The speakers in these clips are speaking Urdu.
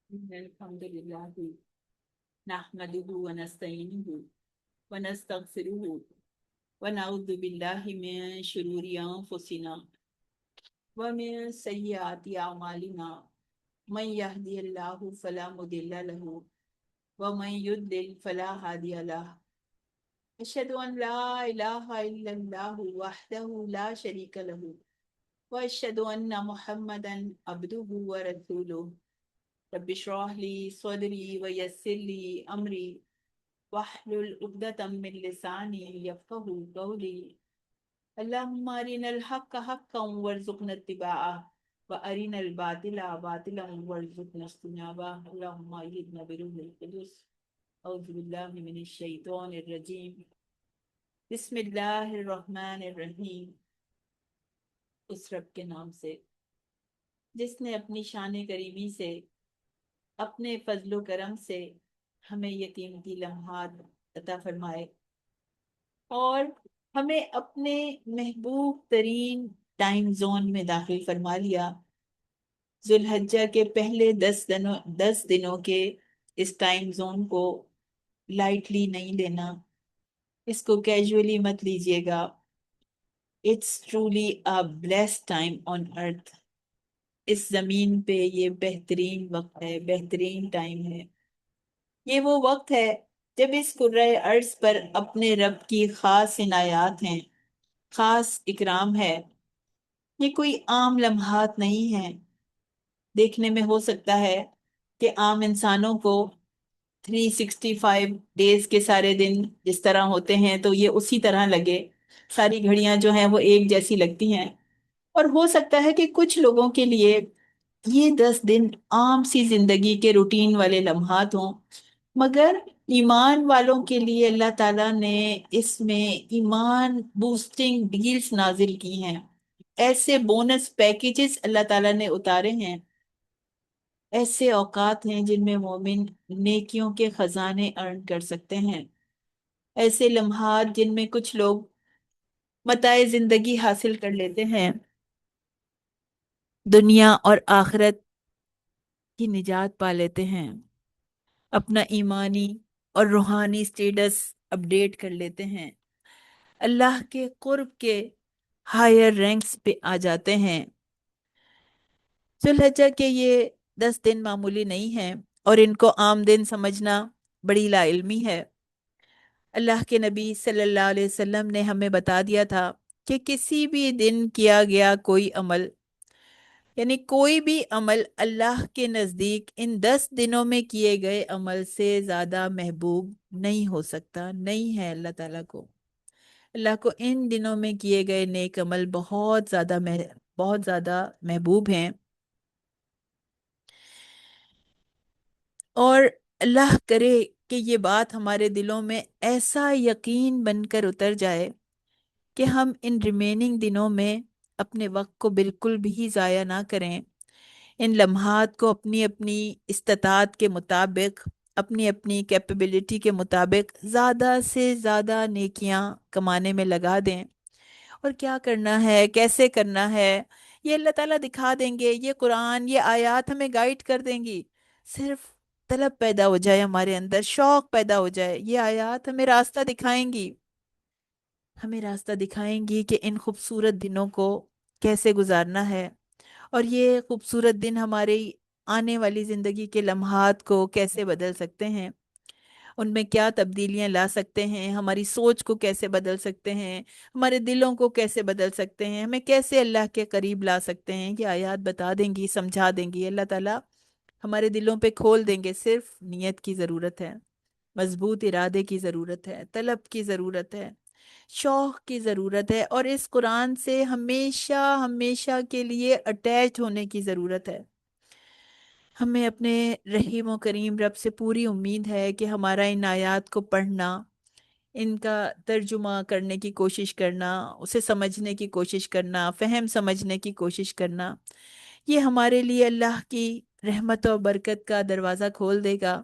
الحمد لله نحمده ونستعينه ونستغفره ونعوذ بالله من شرور أنفسنا ومن سيئات أعمالنا من يهدي الله فلا مضل له ومن يضلل فلا هادي له أشهد أن لا إله إلا الله وحده لا شريك له وأشهد أن محمدا عبده ورسوله رب اشرح لي صدري ويسر لي أمري واحلل عقدة من لساني يفقه قولي اللهم أرنا الحق حقا وارزقنا اتباعه وأرنا الباطل باطلا وارزقنا اجتنابه اللهم أيدنا بروح القدس أعوذ بالله من الشيطان الرجيم بسم اللہ الرحمن الرحیم، اس رب کے نام سے جس نے اپنی شان کریمی سے اپنے فضل و کرم سے ہمیں یہ قیمتی لمحات عطا فرمائے اور ہمیں اپنے محبوب ترین ٹائم زون میں داخل فرما لیا۔ ذوالحجہ کے پہلے 10 دنوں کے اس ٹائم زون کو لائٹلی نہیں لینا، اس کو کیجولی مت لیجئے گا۔ It's truly a blessed time on earth۔ اس زمین پہ یہ بہترین وقت ہے، بہترین ٹائم ہے۔ یہ وہ وقت ہے جب اس کرۂ ارض پر اپنے رب کی خاص عنایات ہیں، خاص اکرام ہے۔ یہ کوئی عام لمحات نہیں ہیں۔ دیکھنے میں ہو سکتا ہے کہ عام انسانوں کو 365 ڈیز کے سارے دن جس طرح ہوتے ہیں تو یہ اسی طرح لگے، ساری گھڑیاں جو ہیں وہ ایک جیسی لگتی ہیں، اور ہو سکتا ہے کہ کچھ لوگوں کے لیے یہ 10 دن عام سی زندگی کے روٹین والے لمحات ہوں، مگر ایمان والوں کے لیے اللہ تعالیٰ نے اس میں ایمان بوسٹنگ ڈیلز نازل کی ہیں، ایسے بونس پیکیجز اللہ تعالیٰ نے اتارے ہیں، ایسے اوقات ہیں جن میں مومن نیکیوں کے خزانے ارن کر سکتے ہیں، ایسے لمحات جن میں کچھ لوگ متاع زندگی حاصل کر لیتے ہیں، دنیا اور آخرت کی نجات پا لیتے ہیں، اپنا ایمانی اور روحانی سٹیٹس اپڈیٹ کر لیتے ہیں، اللہ کے قرب کے ہائر رینکس پہ آ جاتے ہیں۔ ذوالحجہ کے یہ 10 دن معمولی نہیں ہیں اور ان کو عام دن سمجھنا بڑی لا علمی ہے۔ اللہ کے نبی صلی اللہ علیہ وسلم نے ہمیں بتا دیا تھا کہ کسی بھی دن کیا گیا کوئی عمل، یعنی کوئی بھی عمل اللہ کے نزدیک ان 10 دنوں میں کیے گئے عمل سے زیادہ محبوب نہیں ہو سکتا، نہیں ہے اللہ تعالیٰ کو۔ اللہ کو ان دنوں میں کیے گئے نیک عمل بہت زیادہ محبوب ہیں، اور اللہ کرے کہ یہ بات ہمارے دلوں میں ایسا یقین بن کر اتر جائے کہ ہم ان ریمیننگ دنوں میں اپنے وقت کو بالکل بھی ضائع نہ کریں، ان لمحات کو اپنی اپنی استطاعت کے مطابق، اپنی اپنی کیپیبلٹی کے مطابق زیادہ سے زیادہ نیکیاں کمانے میں لگا دیں۔ اور کیا کرنا ہے، کیسے کرنا ہے، یہ اللہ تعالیٰ دکھا دیں گے، یہ قرآن، یہ آیات ہمیں گائیڈ کر دیں گی۔ صرف طلب پیدا ہو جائے، ہمارے اندر شوق پیدا ہو جائے، یہ آیات ہمیں راستہ دکھائیں گی، ہمیں راستہ دکھائیں گی کہ ان خوبصورت دنوں کو کیسے گزارنا ہے، اور یہ خوبصورت دن ہماری آنے والی زندگی کے لمحات کو کیسے بدل سکتے ہیں، ان میں کیا تبدیلیاں لا سکتے ہیں، ہماری سوچ کو کیسے بدل سکتے ہیں، ہمارے دلوں کو کیسے بدل سکتے ہیں، ہمیں کیسے اللہ کے قریب لا سکتے ہیں، یہ آیات بتا دیں گی، سمجھا دیں گی۔ اللہ تعالیٰ ہمارے دلوں پہ کھول دیں گے، صرف نیت کی ضرورت ہے، مضبوط ارادے کی ضرورت ہے، طلب کی ضرورت ہے، شوق کی ضرورت ہے، اور اس قرآن سے ہمیشہ ہمیشہ کے لیے اٹیچ ہونے کی ضرورت ہے۔ ہمیں اپنے رحیم و کریم رب سے پوری امید ہے کہ ہمارا ان آیات کو پڑھنا، ان کا ترجمہ کرنے کی کوشش کرنا، اسے سمجھنے کی کوشش کرنا، فہم سمجھنے کی کوشش کرنا، یہ ہمارے لیے اللہ کی رحمت و برکت کا دروازہ کھول دے گا۔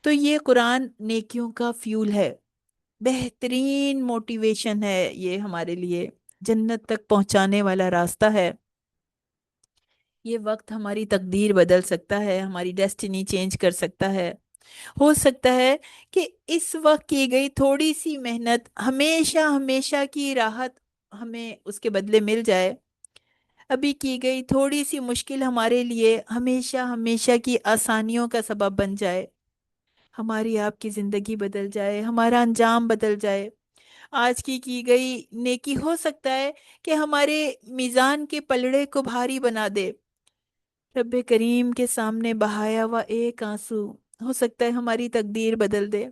تو یہ قرآن نیکیوں کا فیول ہے، بہترین موٹیویشن ہے، یہ ہمارے لیے جنت تک پہنچانے والا راستہ ہے۔ یہ وقت ہماری تقدیر بدل سکتا ہے، ہماری ڈیسٹینی چینج کر سکتا ہے۔ ہو سکتا ہے کہ اس وقت کی گئی تھوڑی سی محنت ہمیشہ ہمیشہ کی راحت ہمیں اس کے بدلے مل جائے۔ ابھی کی گئی تھوڑی سی مشکل ہمارے لیے ہمیشہ ہمیشہ کی آسانیوں کا سبب بن جائے، ہماری آپ کی زندگی بدل جائے، ہمارا انجام بدل جائے۔ آج کی گئی نیکی ہو سکتا ہے کہ ہمارے میزان کے پلڑے کو بھاری بنا دے۔ رب کریم کے سامنے بہایا ہوا ایک آنسو ہو سکتا ہے ہماری تقدیر بدل دے۔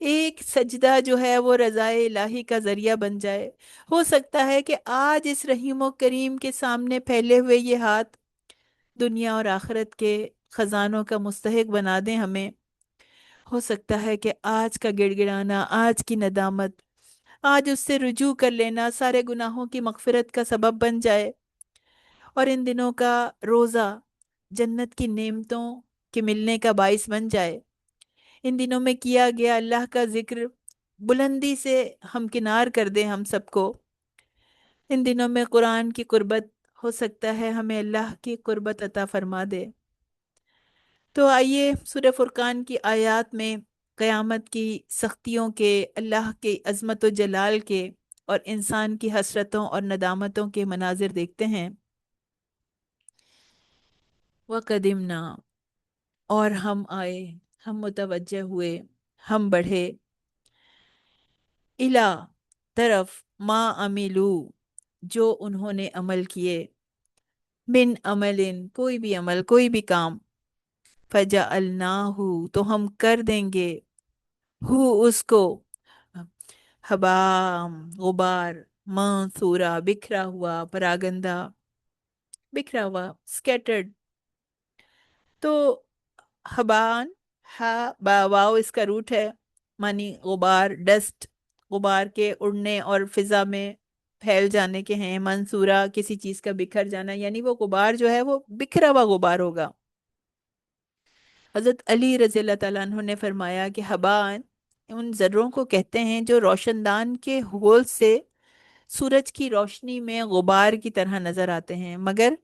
ایک سجدہ جو ہے وہ رضائے الہی کا ذریعہ بن جائے۔ ہو سکتا ہے کہ آج اس رحیم و کریم کے سامنے پھیلے ہوئے یہ ہاتھ دنیا اور آخرت کے خزانوں کا مستحق بنا دیں ہمیں۔ ہو سکتا ہے کہ آج کا گڑ گڑانا، آج کی ندامت، آج اس سے رجوع کر لینا سارے گناہوں کی مغفرت کا سبب بن جائے، اور ان دنوں کا روزہ جنت کی نعمتوں کے ملنے کا باعث بن جائے۔ ان دنوں میں کیا گیا اللہ کا ذکر بلندی سے ہمکنار کر دے ہم سب کو۔ ان دنوں میں قرآن کی قربت ہو سکتا ہے ہمیں اللہ کی قربت عطا فرما دے۔ تو آئیے سورہ فرقان کی آیات میں قیامت کی سختیوں کے، اللہ کے عظمت و جلال کے، اور انسان کی حسرتوں اور ندامتوں کے مناظر دیکھتے ہیں۔ وَقَدِمْنَا، اور ہم آئے، ہم متوجہ ہوئے، ہم بڑھے، الا، طرف، ما عملو، جو انہوں نے عمل کیے، من عمل، کوئی بھی عمل، کوئی بھی کام، فجعلناہ، تو ہم کر دیں گے، ہو اس کو، حبا، غبار، منثورا، بکھرا ہوا، پراگندہ، بکھرا ہوا، scattered۔ تو حبان، ہا با واو اس کا روٹ ہے، معنی غبار، ڈسٹ، غبار کے اڑنے اور فضا میں پھیل جانے کے ہیں۔ منصورہ، کسی چیز کا بکھر جانا، یعنی وہ غبار جو ہے وہ بکھرا ہوا غبار ہوگا۔ حضرت علی رضی اللہ تعالیٰ عنہ نے فرمایا کہ حبان ان ذروں کو کہتے ہیں جو روشن دان کے ہول سے سورج کی روشنی میں غبار کی طرح نظر آتے ہیں، مگر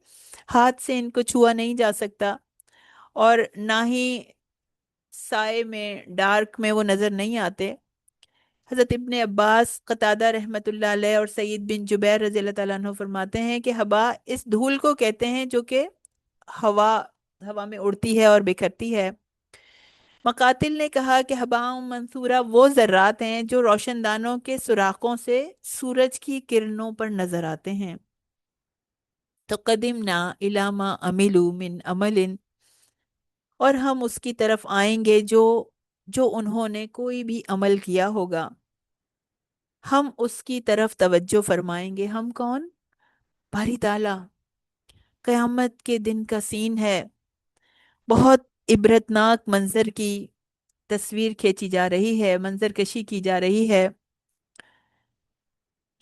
ہاتھ سے ان کو چھوا نہیں جا سکتا، اور نہ ہی سائے میں، ڈارک میں وہ نظر نہیں آتے۔ حضرت ابن عباس، قتادہ رحمت اللہ علیہ، اور سعید بن جبیر رضی اللہ تعالیٰ عنہ فرماتے ہیں کہ حبا اس دھول کو کہتے ہیں جو کہ ہوا ہوا میں اڑتی ہے اور بکھرتی ہے۔ مقاتل نے کہا کہ حبا منصورہ وہ ذرات ہیں جو روشن دانوں کے سوراخوں سے سورج کی کرنوں پر نظر آتے ہیں۔ تو قدمنا الی ما عملوا من عمل، اور ہم اس کی طرف آئیں گے جو جو انہوں نے کوئی بھی عمل کیا ہوگا، ہم اس کی طرف توجہ فرمائیں گے۔ ہم کون؟ باری تعالیٰ۔ قیامت کے دن کا سین ہے، بہت عبرتناک منظر کی تصویر کھینچی جا رہی ہے، منظر کشی کی جا رہی ہے۔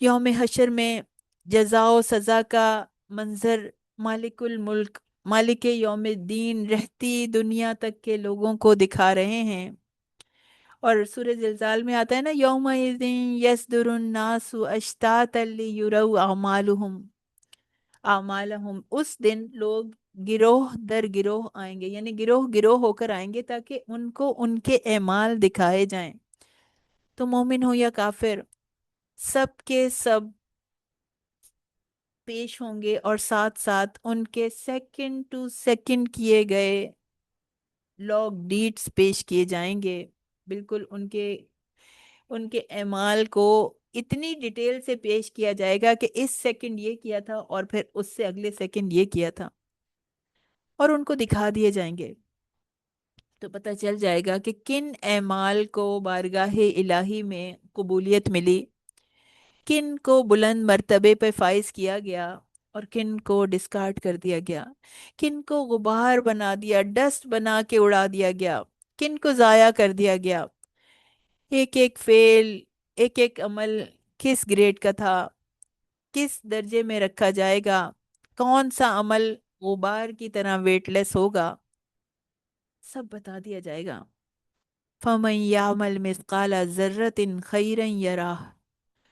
یوم حشر میں جزا و سزا کا منظر مالک الملک، مالک یوم الدین رہتی دنیا تک کے لوگوں کو دکھا رہے ہیں۔ اور سورہ زلزال میں آتا ہے نا، یومئذ یصدر الناس اشتاتا لیروا اعمالہم، اس دن لوگ گروہ در گروہ آئیں گے، یعنی گروہ گروہ ہو کر آئیں گے تاکہ ان کو ان کے اعمال دکھائے جائیں۔ تو مومن ہو یا کافر، سب کے سب پیش ہوں گے، اور ساتھ ساتھ ان کے سیکنڈ ٹو سیکنڈ کیے گئے لاگ ڈیٹس پیش کیے جائیں گے۔ بالکل ان کے اعمال کو اتنی ڈیٹیل سے پیش کیا جائے گا کہ اس سیکنڈ یہ کیا تھا، اور پھر اس سے اگلے سیکنڈ یہ کیا تھا، اور ان کو دکھا دیے جائیں گے۔ تو پتہ چل جائے گا کہ کن اعمال کو بارگاہ الہی میں قبولیت ملی، کن کو بلند مرتبے پہ فائز کیا گیا، اور کن کو ڈسکارڈ کر دیا گیا، کن کو غبار بنا دیا، ڈسٹ بنا کے اڑا دیا گیا، کن کو ضائع کر دیا گیا۔ ایک ایک فیل، ایک ایک عمل کس گریڈ کا تھا، کس درجے میں رکھا جائے گا، کون سا عمل غبار کی طرح ویٹ لیس ہوگا، سب بتا دیا جائے گا۔ فَمَن يَعْمَلْ مِثْقَالَ ذَرَّةٍ خَيْرًا يَرَهُ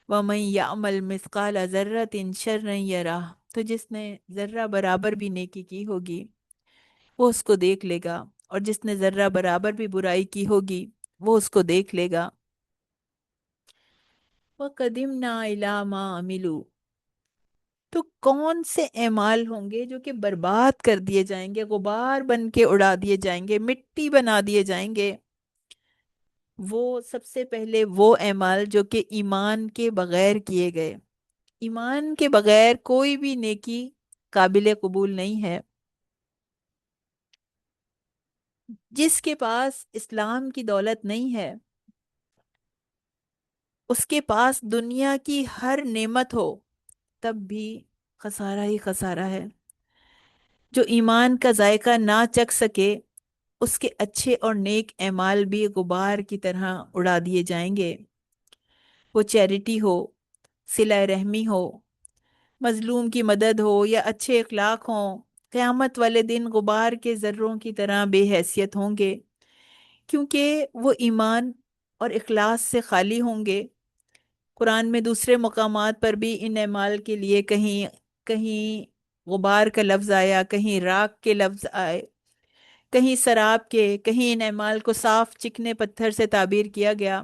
وَمَن يَعْمَلْ مِثْقَالَ ذَرَّةٍ شَرًّا يَرَهُ۔ تو جس نے ذرہ برابر بھی نیکی کی ہوگی وہ اس کو دیکھ لے گا، اور جس نے ذرہ برابر بھی برائی کی ہوگی وہ اس کو دیکھ لے گا۔ وَقَدِمْنَا إِلَىٰ مَا عَمِلُوا، تو کون سے اعمال ہوں گے جو کہ برباد کر دیے جائیں گے، غبار بن کے اڑا دیے جائیں گے، مٹی بنا دیے جائیں گے؟ وہ سب سے پہلے وہ اعمال جو کہ ایمان کے بغیر کیے گئے۔ ایمان کے بغیر کوئی بھی نیکی قابل قبول نہیں ہے۔ جس کے پاس اسلام کی دولت نہیں ہے، اس کے پاس دنیا کی ہر نعمت ہو تب بھی خسارہ ہی خسارہ ہے۔ جو ایمان کا ذائقہ نہ چکھ سکے اس کے اچھے اور نیک اعمال بھی غبار کی طرح اڑا دیے جائیں گے۔ وہ چیریٹی ہو، صلہ رحمی ہو، مظلوم کی مدد ہو، یا اچھے اخلاق ہوں، قیامت والے دن غبار کے ذروں کی طرح بے حیثیت ہوں گے، کیونکہ وہ ایمان اور اخلاص سے خالی ہوں گے۔ قرآن میں دوسرے مقامات پر بھی ان اعمال کے لیے کہیں کہیں غبار کا لفظ آیا، کہیں راکھ کے لفظ آئے، کہیں سراب کے، کہیں ان اعمال کو صاف چکنے پتھر سے تعبیر کیا گیا،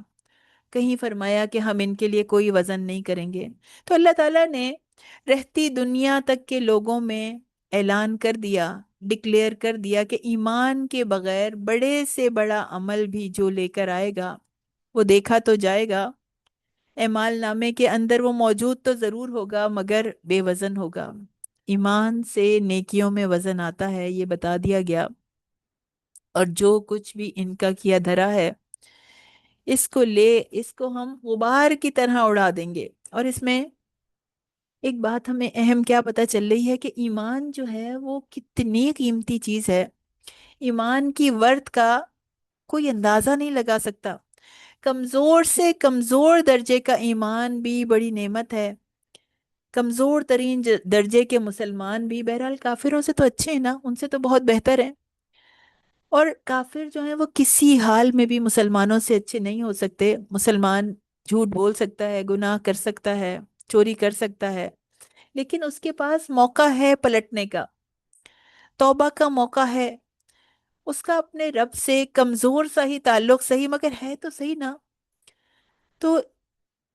کہیں فرمایا کہ ہم ان کے لیے کوئی وزن نہیں کریں گے۔ تو اللہ تعالیٰ نے رہتی دنیا تک کے لوگوں میں اعلان کر دیا، ڈکلیئر کر دیا کہ ایمان کے بغیر بڑے سے بڑا عمل بھی جو لے کر آئے گا وہ دیکھا تو جائے گا، اعمال نامے کے اندر وہ موجود تو ضرور ہوگا مگر بے وزن ہوگا۔ ایمان سے نیکیوں میں وزن آتا ہے، یہ بتا دیا گیا، اور جو کچھ بھی ان کا کیا دھرا ہے اس کو ہم غبار کی طرح اڑا دیں گے۔ اور اس میں ایک بات ہمیں اہم کیا پتہ چل رہی ہے کہ ایمان جو ہے وہ کتنی قیمتی چیز ہے، ایمان کی ورث کا کوئی اندازہ نہیں لگا سکتا۔ کمزور سے کمزور درجے کا ایمان بھی بڑی نعمت ہے، کمزور ترین درجے کے مسلمان بھی، بہرحال کافروں سے تو اچھے ہیں نا، ان سے تو بہت بہتر ہیں، اور کافر جو ہیں وہ کسی حال میں بھی مسلمانوں سے اچھے نہیں ہو سکتے۔ مسلمان جھوٹ بول سکتا ہے، گناہ کر سکتا ہے، چوری کر سکتا ہے، لیکن اس کے پاس موقع ہے پلٹنے کا، توبہ کا موقع ہے، اس کا اپنے رب سے کمزور سا ہی تعلق صحیح مگر ہے تو صحیح نا، تو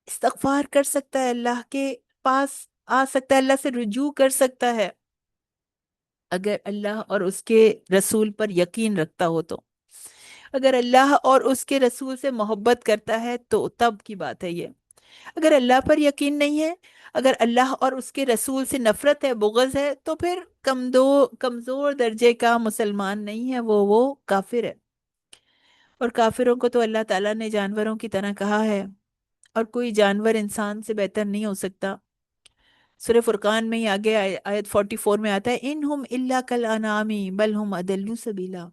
استغفار کر سکتا ہے، اللہ کے پاس آ سکتا ہے، اللہ سے رجوع کر سکتا ہے، اگر اللہ اور اس کے رسول پر یقین رکھتا ہو تو۔ اگر اللہ اور اس کے رسول سے محبت کرتا ہے تو تب کی بات ہے یہ۔ اگر اللہ پر یقین نہیں ہے، اگر اللہ اور اس کے رسول سے نفرت ہے، بغض ہے، تو پھر کمزور درجے کا مسلمان نہیں ہے، وہ کافر ہے۔ اور کافروں کو تو اللہ تعالیٰ نے جانوروں کی طرح کہا ہے، اور کوئی جانور انسان سے بہتر نہیں ہو سکتا۔ سورہ فرقان میں ہی آگے آیت 44 میں آتا ہے انہم الا کالانعام بل ہم اضل سبیلا،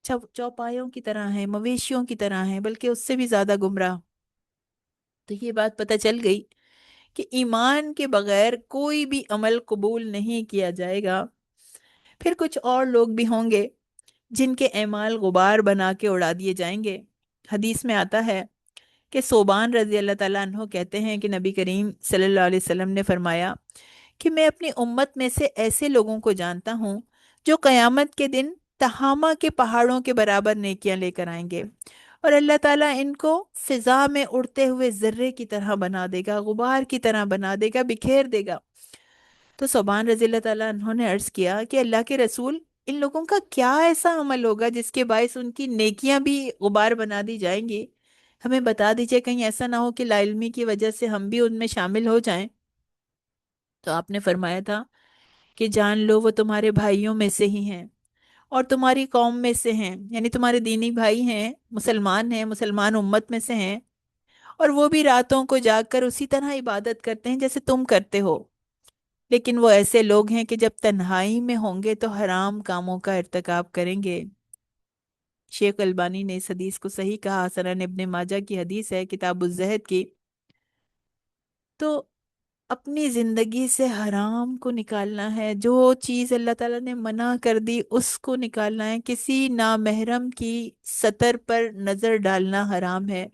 چوپایوں کی طرح ہیں، مویشیوں کی طرح ہیں، بلکہ اس سے بھی زیادہ گمراہ۔ تو یہ بات پتہ چل گئی کہ ایمان کے بغیر کوئی بھی عمل قبول نہیں کیا جائے گا۔ پھر کچھ اور لوگ بھی ہوں گے جن کے اعمال غبار بنا کے اڑا دیے جائیں گے۔ حدیث میں آتا ہے کہ صوبان رضی اللہ تعالیٰ عنہ کہتے ہیں کہ نبی کریم صلی اللہ علیہ وسلم نے فرمایا کہ میں اپنی امت میں سے ایسے لوگوں کو جانتا ہوں جو قیامت کے دن تہامہ کے پہاڑوں کے برابر نیکیاں لے کر آئیں گے، اور اللہ تعالیٰ ان کو فضا میں اڑتے ہوئے ذرے کی طرح بنا دے گا، غبار کی طرح بنا دے گا، بکھیر دے گا۔ تو صوبان رضی اللہ تعالیٰ عنہ نے عرض کیا کہ اللہ کے رسول، ان لوگوں کا کیا ایسا عمل ہوگا جس کے باعث ان کی نیکیاں بھی غبار بنا دی جائیں گی؟ ہمیں بتا دیجئے، کہیں ایسا نہ ہو کہ لا علمی کی وجہ سے ہم بھی ان میں شامل ہو جائیں۔ تو آپ نے فرمایا تھا کہ جان لو وہ تمہارے بھائیوں میں سے ہی ہیں اور تمہاری قوم میں سے ہیں، یعنی تمہارے دینی بھائی ہیں، مسلمان امت میں سے ہیں، اور وہ بھی راتوں کو جاگ کر اسی طرح عبادت کرتے ہیں جیسے تم کرتے ہو، لیکن وہ ایسے لوگ ہیں کہ جب تنہائی میں ہوں گے تو حرام کاموں کا ارتکاب کریں گے۔ شیخ البانی نے اس حدیث کو صحیح کہا، سنن ابن ماجہ کی حدیث ہے، کتاب الزہد کی۔ تو اپنی زندگی سے حرام کو نکالنا ہے، جو چیز اللہ تعالیٰ نے منع کر دی اس کو نکالنا ہے، کسی نامحرم کی سطر پر نظر ڈالنا حرام ہے،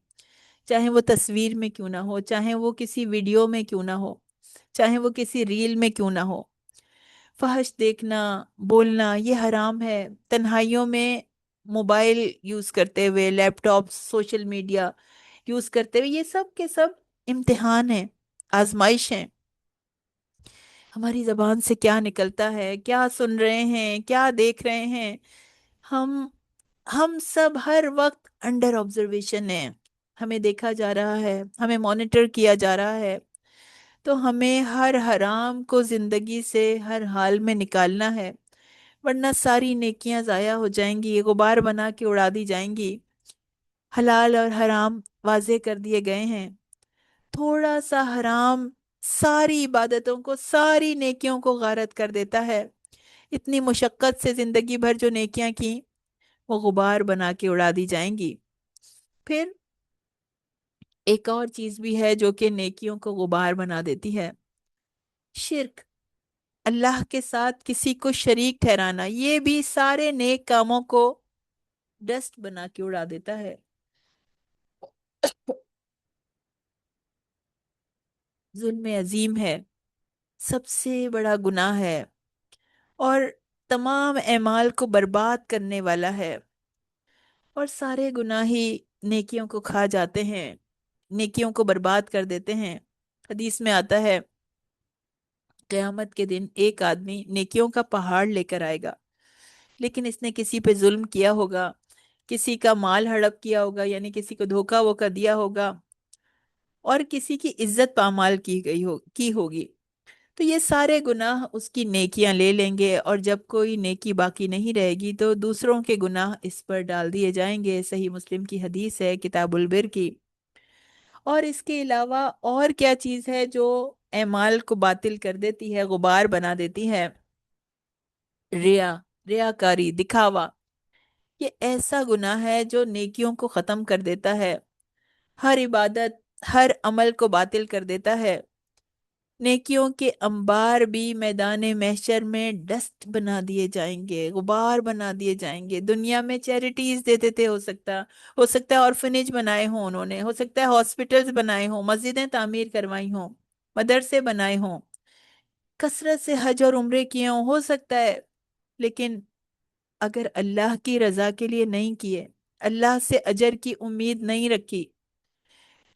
چاہے وہ تصویر میں کیوں نہ ہو، چاہے وہ کسی ویڈیو میں کیوں نہ ہو، چاہے وہ کسی ریل میں کیوں نہ ہو۔ فحش دیکھنا، بولنا یہ حرام ہے۔ تنہائیوں میں موبائل یوز کرتے ہوئے، لیپ ٹاپ، سوشل میڈیا یوز کرتے ہوئے، یہ سب کے سب امتحان ہیں، آزمائش ہیں۔ ہماری زبان سے کیا نکلتا ہے، کیا سن رہے ہیں، کیا دیکھ رہے ہیں، ہم ہم سب ہر وقت انڈر آبزرویشن ہیں۔ ہمیں دیکھا جا رہا ہے، ہمیں مانیٹر کیا جا رہا ہے۔ تو ہمیں ہر حرام کو زندگی سے ہر حال میں نکالنا ہے، ورنہ ساری نیکیاں ضائع ہو جائیں گی، غبار بنا کے اڑا دی جائیں گی۔ حلال اور حرام واضح کر دیے گئے ہیں۔ تھوڑا سا حرام ساری عبادتوں کو، ساری نیکیوں کو غارت کر دیتا ہے۔ اتنی مشقت سے زندگی بھر جو نیکیاں کی، وہ غبار بنا کے اڑا دی جائیں گی۔ پھر ایک اور چیز بھی ہے جو کہ نیکیوں کو غبار بنا دیتی ہے، شرک، اللہ کے ساتھ کسی کو شریک ٹھہرانا، یہ بھی سارے نیک کاموں کو ڈسٹ بنا کے اڑا دیتا ہے۔ ظلم عظیم ہے، سب سے بڑا گناہ ہے، اور تمام اعمال کو برباد کرنے والا ہے، اور سارے گناہ ہی نیکیوں کو کھا جاتے ہیں، نیکیوں کو برباد کر دیتے ہیں۔ حدیث میں آتا ہے قیامت کے دن ایک آدمی نیکیوں کا پہاڑ لے کر آئے گا، لیکن اس نے کسی پہ ظلم کیا ہوگا، کسی کا مال ہڑپ کیا ہوگا، یعنی کسی کو دھوکا ووکا دیا ہوگا، اور کسی کی عزت پامال کی ہوگی، تو یہ سارے گناہ اس کی نیکیاں لے لیں گے، اور جب کوئی نیکی باقی نہیں رہے گی تو دوسروں کے گناہ اس پر ڈال دیے جائیں گے۔ صحیح مسلم کی حدیث ہے، کتاب البر کی۔ اور اس کے علاوہ اور کیا چیز ہے جو اعمال کو باطل کر دیتی ہے، غبار بنا دیتی ہے؟ ریا، ریاکاری، دکھاوا، یہ ایسا گناہ ہے جو نیکیوں کو ختم کر دیتا ہے، ہر عبادت، ہر عمل کو باطل کر دیتا ہے۔ نیکیوں کے انبار بھی میدان محشر میں ڈسٹ بنا دیے جائیں گے، غبار بنا دیے جائیں گے۔ دنیا میں چیریٹیز دیتے تھے، ہو سکتا ہے آرفنیج بنائے ہوں انہوں نے، ہو سکتا ہے ہاسپٹلز بنائے ہوں، مسجدیں تعمیر کروائی ہوں، مدرسے بنائے ہوں، کثرت سے حج اور عمرے کیے ہوں، ہو سکتا ہے، لیکن اگر اللہ کی رضا کے لیے نہیں کیے، اللہ سے اجر کی امید نہیں رکھی،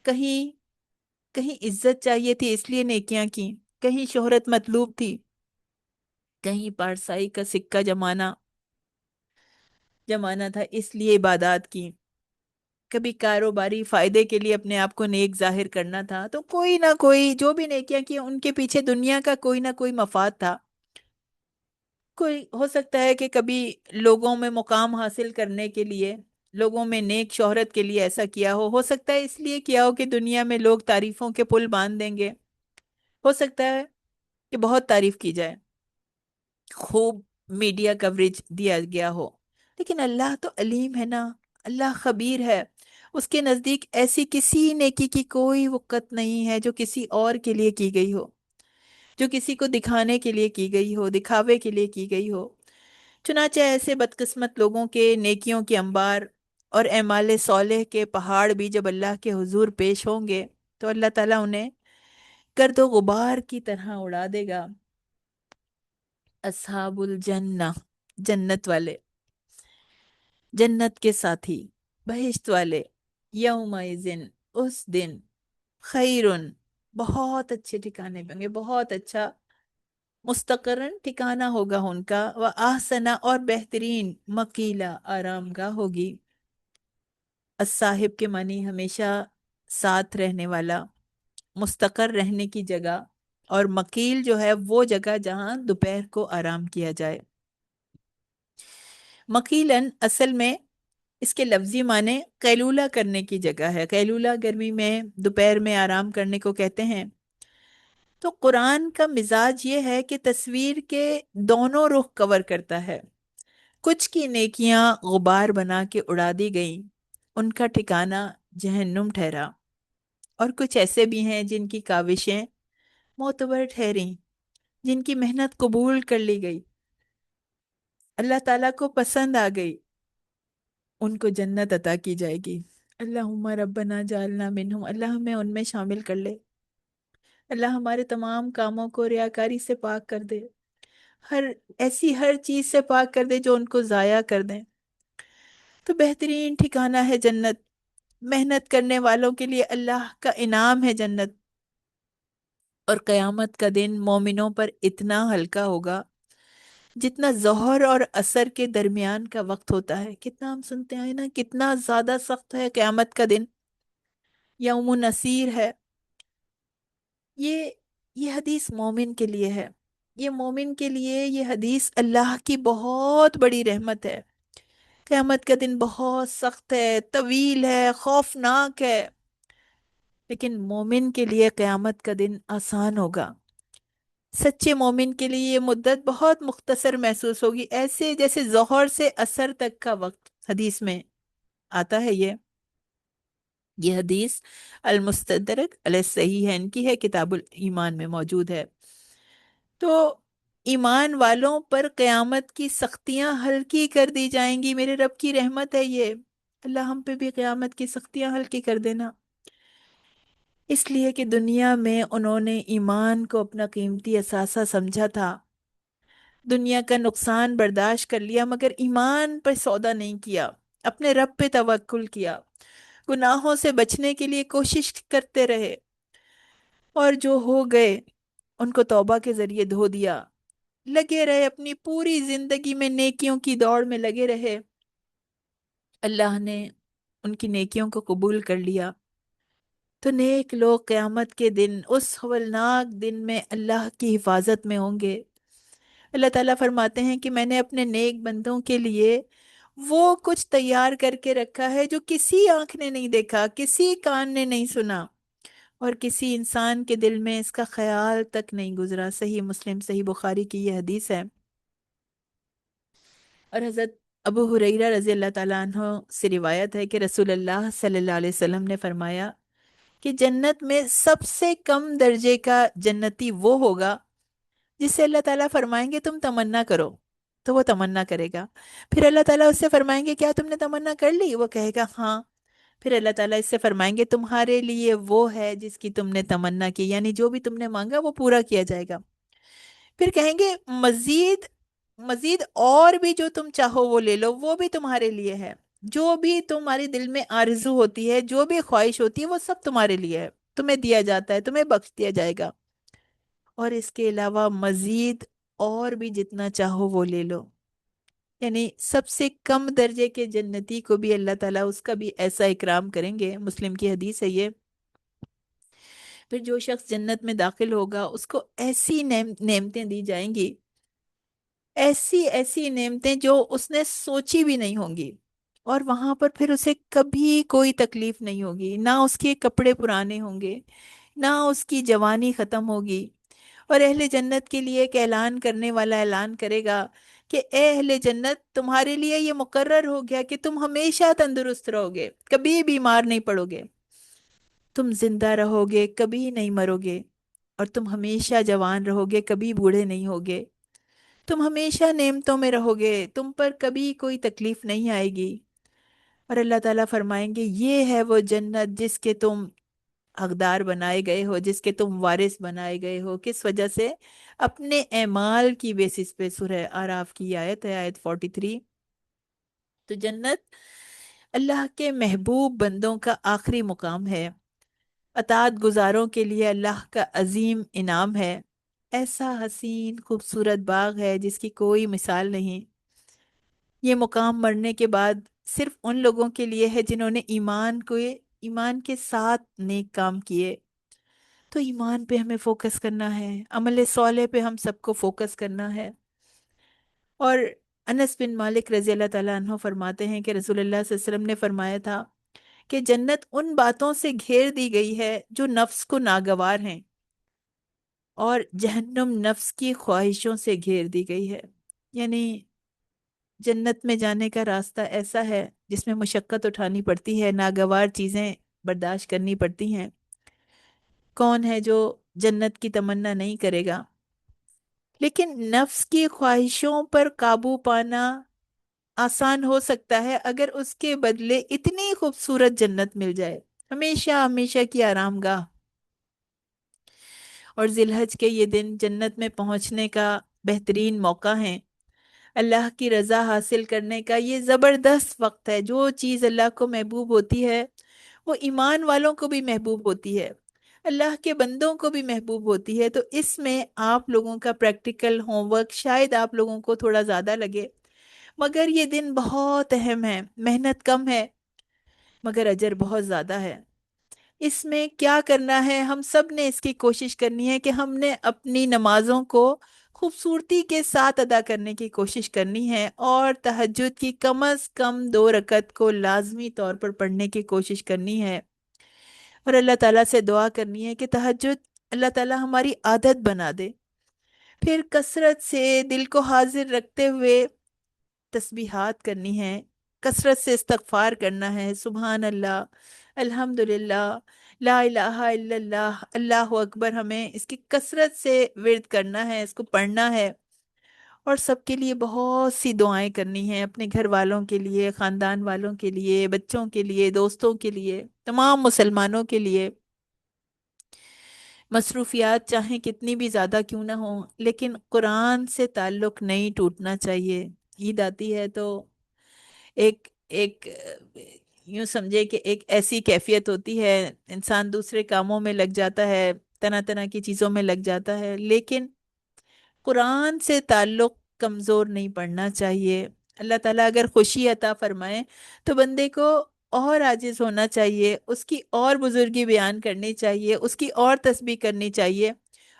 کہیں کہیں عزت چاہیے تھی اس لیے نیکیاں کی، کہیں شہرت مطلوب تھی، کہیں پارسائی کا سکہ جمانا تھا اس لیے عبادات کی، کبھی کاروباری فائدے کے لیے اپنے آپ کو نیک ظاہر کرنا تھا، تو کوئی نہ کوئی جو بھی نیکیاں کی ان کے پیچھے دنیا کا کوئی نہ کوئی مفاد تھا۔ کوئی ہو سکتا ہے کہ کبھی لوگوں میں مقام حاصل کرنے کے لیے، لوگوں میں نیک شہرت کے لیے ایسا کیا ہو سکتا ہے اس لیے کیا ہو کہ دنیا میں لوگ تعریفوں کے پل باندھ دیں گے، ہو سکتا ہے کہ بہت تعریف کی جائے، خوب میڈیا کوریج دیا گیا ہو، لیکن اللہ تو علیم ہے نا، اللہ خبیر ہے، اس کے نزدیک ایسی کسی نیکی کی کوئی وقت نہیں ہے جو کسی اور کے لیے کی گئی ہو، جو کسی کو دکھانے کے لیے کی گئی ہو، دکھاوے کے لیے کی گئی ہو۔ چنانچہ ایسے بدقسمت لوگوں کے نیکیوں کے انبار اور اعمال صالح کے پہاڑ بھی جب اللہ کے حضور پیش ہوں گے تو اللہ تعالیٰ انہیں گرد و غبار کی طرح اڑا دے گا۔ اصحاب الجنہ، جنت والے، جنت کے ساتھی، بہشت والے، یومئذ، اس دن، خیرن، بہت اچھے ٹھکانے پہ ہوں گے، بہت اچھا مستقرن ٹھکانہ ہوگا ان کا، وہ آسنا، اور بہترین مقیلہ، آرام گاہ ہوگی۔ الصاحب کے معنی ہمیشہ ساتھ رہنے والا، مستقر رہنے کی جگہ، اور مقیل جو ہے وہ جگہ جہاں دوپہر کو آرام کیا جائے۔ مقیلن اصل میں اس کے لفظی معنی قیلولہ کرنے کی جگہ ہے، قیلولہ گرمی میں دوپہر میں آرام کرنے کو کہتے ہیں۔ تو قرآن کا مزاج یہ ہے کہ تصویر کے دونوں رخ کور کرتا ہے، کچھ کی نیکیاں غبار بنا کے اڑا دی گئیں، ان کا ٹھکانہ جہنم ٹھہرا، اور کچھ ایسے بھی ہیں جن کی کاوشیں معتبر ٹھہریں، جن کی محنت قبول کر لی گئی، اللہ تعالیٰ کو پسند آ گئی، ان کو جنت عطا کی جائے گی۔ اللہم ربنا جعلنا منہم، اللہ ہمیں ان میں شامل کر لے۔ اللہ ہمارے تمام کاموں کو ریاکاری سے پاک کر دے، ہر چیز سے پاک کر دے جو ان کو ضائع کر دیں۔ تو بہترین ٹھکانہ ہے جنت، محنت کرنے والوں کے لیے اللہ کا انعام ہے جنت۔ اور قیامت کا دن مومنوں پر اتنا ہلکا ہوگا جتنا ظہر اور عصر کے درمیان کا وقت ہوتا ہے۔ کتنا ہم سنتے ہیں نا، کتنا زیادہ سخت ہے قیامت کا دن، یوم نصیر ہے۔ یہ یہ حدیث مومن کے لیے ہے، یہ مومن کے لیے یہ حدیث اللہ کی بہت بڑی رحمت ہے۔ قیامت کا دن بہت سخت ہے، طویل ہے، خوفناک ہے، لیکن مومن کے لیے قیامت کا دن آسان ہوگا۔ سچے مومن کے لیے یہ مدت بہت مختصر محسوس ہوگی، ایسے جیسے ظہر سے عصر تک کا وقت۔ حدیث میں آتا ہے یہ حدیث المستدرک علی الصحیحین کی ہے، کتاب الایمان میں موجود ہے۔ تو ایمان والوں پر قیامت کی سختیاں ہلکی کر دی جائیں گی، میرے رب کی رحمت ہے یہ۔ اللہ ہم پہ بھی قیامت کی سختیاں ہلکی کر دینا، اس لیے کہ دنیا میں انہوں نے ایمان کو اپنا قیمتی اثاثہ سمجھا تھا، دنیا کا نقصان برداشت کر لیا، مگر ایمان پر سودا نہیں کیا، اپنے رب پہ توکل کیا، گناہوں سے بچنے کے لیے کوشش کرتے رہے، اور جو ہو گئے ان کو توبہ کے ذریعے دھو دیا، لگے رہے اپنی پوری زندگی میں نیکیوں کی دوڑ میں لگے رہے۔ اللہ نے ان کی نیکیوں کو قبول کر لیا، تو نیک لوگ قیامت کے دن، اس ہولناک دن میں اللہ کی حفاظت میں ہوں گے۔ اللہ تعالیٰ فرماتے ہیں کہ میں نے اپنے نیک بندوں کے لیے وہ کچھ تیار کر کے رکھا ہے جو کسی آنکھ نے نہیں دیکھا، کسی کان نے نہیں سنا، اور کسی انسان کے دل میں اس کا خیال تک نہیں گزرا۔ صحیح مسلم، صحیح بخاری کی یہ حدیث ہے۔ اور حضرت ابو ہریرہ رضی اللہ تعالیٰ عنہ سے روایت ہے کہ رسول اللہ صلی اللہ علیہ وسلم نے فرمایا کہ جنت میں سب سے کم درجے کا جنتی وہ ہوگا جس سے اللہ تعالیٰ فرمائیں گے تم تمنا کرو، تو وہ تمنا کرے گا۔ پھر اللہ تعالیٰ اس سے فرمائیں گے کیا تم نے تمنا کر لی؟ وہ کہے گا ہاں۔ پھر اللہ تعالیٰ اس سے فرمائیں گے تمہارے لیے وہ ہے جس کی تم نے تمنا کی، یعنی جو بھی تم نے مانگا وہ پورا کیا جائے گا۔ پھر کہیں گے مزید مزید اور بھی جو تم چاہو وہ لے لو، وہ بھی تمہارے لیے ہے، جو بھی تمہارے دل میں آرزو ہوتی ہے، جو بھی خواہش ہوتی ہے، وہ سب تمہارے لیے ہے، تمہیں دیا جاتا ہے، تمہیں بخش دیا جائے گا۔ اور اس کے علاوہ مزید اور بھی جتنا چاہو وہ لے لو، یعنی سب سے کم درجے کے جنتی کو بھی اللہ تعالیٰ اس کا بھی ایسا اکرام کریں گے۔ مسلم کی حدیث ہے یہ۔ پھر جو شخص جنت میں داخل ہوگا اس کو ایسی نعمتیں دی جائیں گی، ایسی ایسی نعمتیں جو اس نے سوچی بھی نہیں ہوں گی، اور وہاں پر پھر اسے کبھی کوئی تکلیف نہیں ہوگی، نہ اس کے کپڑے پرانے ہوں گے، نہ اس کی جوانی ختم ہوگی۔ اور اہل جنت کے لیے ایک اعلان کرنے والا اعلان کرے گا کہ اے اہل جنت، تمہارے لیے یہ مقرر ہو گیا کہ تم ہمیشہ تندرست رہو گے، کبھی بیمار نہیں پڑو گے، تم زندہ رہو گے، کبھی نہیں مرو گے، اور تم ہمیشہ جوان رہو گے، کبھی بوڑھے نہیں ہوگے، تم ہمیشہ نعمتوں میں رہو گے، تم پر کبھی کوئی تکلیف نہیں آئے گی۔ اور اللہ تعالیٰ فرمائیں گے یہ ہے وہ جنت جس کے تم حقدار بنائے گئے ہو، جس کے تم وارث بنائے گئے ہو، کس وجہ سے؟ اپنے اعمال کی بیسس پہ۔ سورہ اعراف کی آیت ہے، آیت 43۔ تو جنت اللہ کے محبوب بندوں کا آخری مقام ہے، اطاعت گزاروں کے لیے اللہ کا عظیم انعام ہے، ایسا حسین خوبصورت باغ ہے جس کی کوئی مثال نہیں۔ یہ مقام مرنے کے بعد صرف ان لوگوں کے لیے ہے جنہوں نے ایمان کے ساتھ نیک کام کیے۔ تو ایمان پہ ہمیں فوکس کرنا ہے، عمل صالح پہ ہم سب کو فوکس کرنا ہے۔ اور انس بن مالک رضی اللہ تعالیٰ عنہ فرماتے ہیں کہ رسول اللہ صلی اللہ علیہ وسلم نے فرمایا تھا کہ جنت ان باتوں سے گھیر دی گئی ہے جو نفس کو ناگوار ہیں، اور جہنم نفس کی خواہشوں سے گھیر دی گئی ہے۔ یعنی جنت میں جانے کا راستہ ایسا ہے جس میں مشقت اٹھانی پڑتی ہے، ناگوار چیزیں برداشت کرنی پڑتی ہیں۔ کون ہے جو جنت کی تمنا نہیں کرے گا؟ لیکن نفس کی خواہشوں پر قابو پانا آسان ہو سکتا ہے اگر اس کے بدلے اتنی خوبصورت جنت مل جائے، ہمیشہ ہمیشہ کی آرام گاہ، اور ذی الحج کے یہ دن جنت میں پہنچنے کا بہترین موقع ہیں۔ اللہ کی رضا حاصل کرنے کا یہ زبردست وقت ہے۔ جو چیز اللہ کو محبوب ہوتی ہے وہ ایمان والوں کو بھی محبوب ہوتی ہے، اللہ کے بندوں کو بھی محبوب ہوتی ہے۔ تو اس میں آپ لوگوں کا پریکٹیکل ہوم ورک شاید آپ لوگوں کو تھوڑا زیادہ لگے، مگر یہ دن بہت اہم ہے۔ محنت کم ہے مگر اجر بہت زیادہ ہے۔ اس میں کیا کرنا ہے، ہم سب نے اس کی کوشش کرنی ہے کہ ہم نے اپنی نمازوں کو خوبصورتی کے ساتھ ادا کرنے کی کوشش کرنی ہے، اور تہجد کی کم از کم 2 رکعت کو لازمی طور پر پڑھنے کی کوشش کرنی ہے، اور اللہ تعالیٰ سے دعا کرنی ہے کہ تہجد اللہ تعالیٰ ہماری عادت بنا دے۔ پھر کثرت سے دل کو حاضر رکھتے ہوئے تسبیحات کرنی ہے، کثرت سے استغفار کرنا ہے، سبحان اللہ، الحمدللہ، لا الہ الا اللہ، اللہ اکبر۔ ہمیں اس کی کثرت سے ورد کرنا ہے، اس کو پڑھنا ہے، اور سب کے لیے بہت سی دعائیں کرنی ہیں، اپنے گھر والوں کے لیے، خاندان والوں کے لیے، بچوں کے لیے، دوستوں کے لیے، تمام مسلمانوں کے لیے۔ مصروفیات چاہیں کتنی بھی زیادہ کیوں نہ ہوں، لیکن قرآن سے تعلق نہیں ٹوٹنا چاہیے۔ عید آتی ہے تو ایک ایک یوں سمجھے کہ ایک ایسی کیفیت ہوتی ہے، انسان دوسرے کاموں میں لگ جاتا ہے، طرح طرح کی چیزوں میں لگ جاتا ہے، لیکن قرآن سے تعلق کمزور نہیں پڑنا چاہیے۔ اللہ تعالیٰ اگر خوشی عطا فرمائے تو بندے کو اور عاجز ہونا چاہیے، اس کی اور بزرگی بیان کرنی چاہیے، اس کی اور تسبیح کرنی چاہیے۔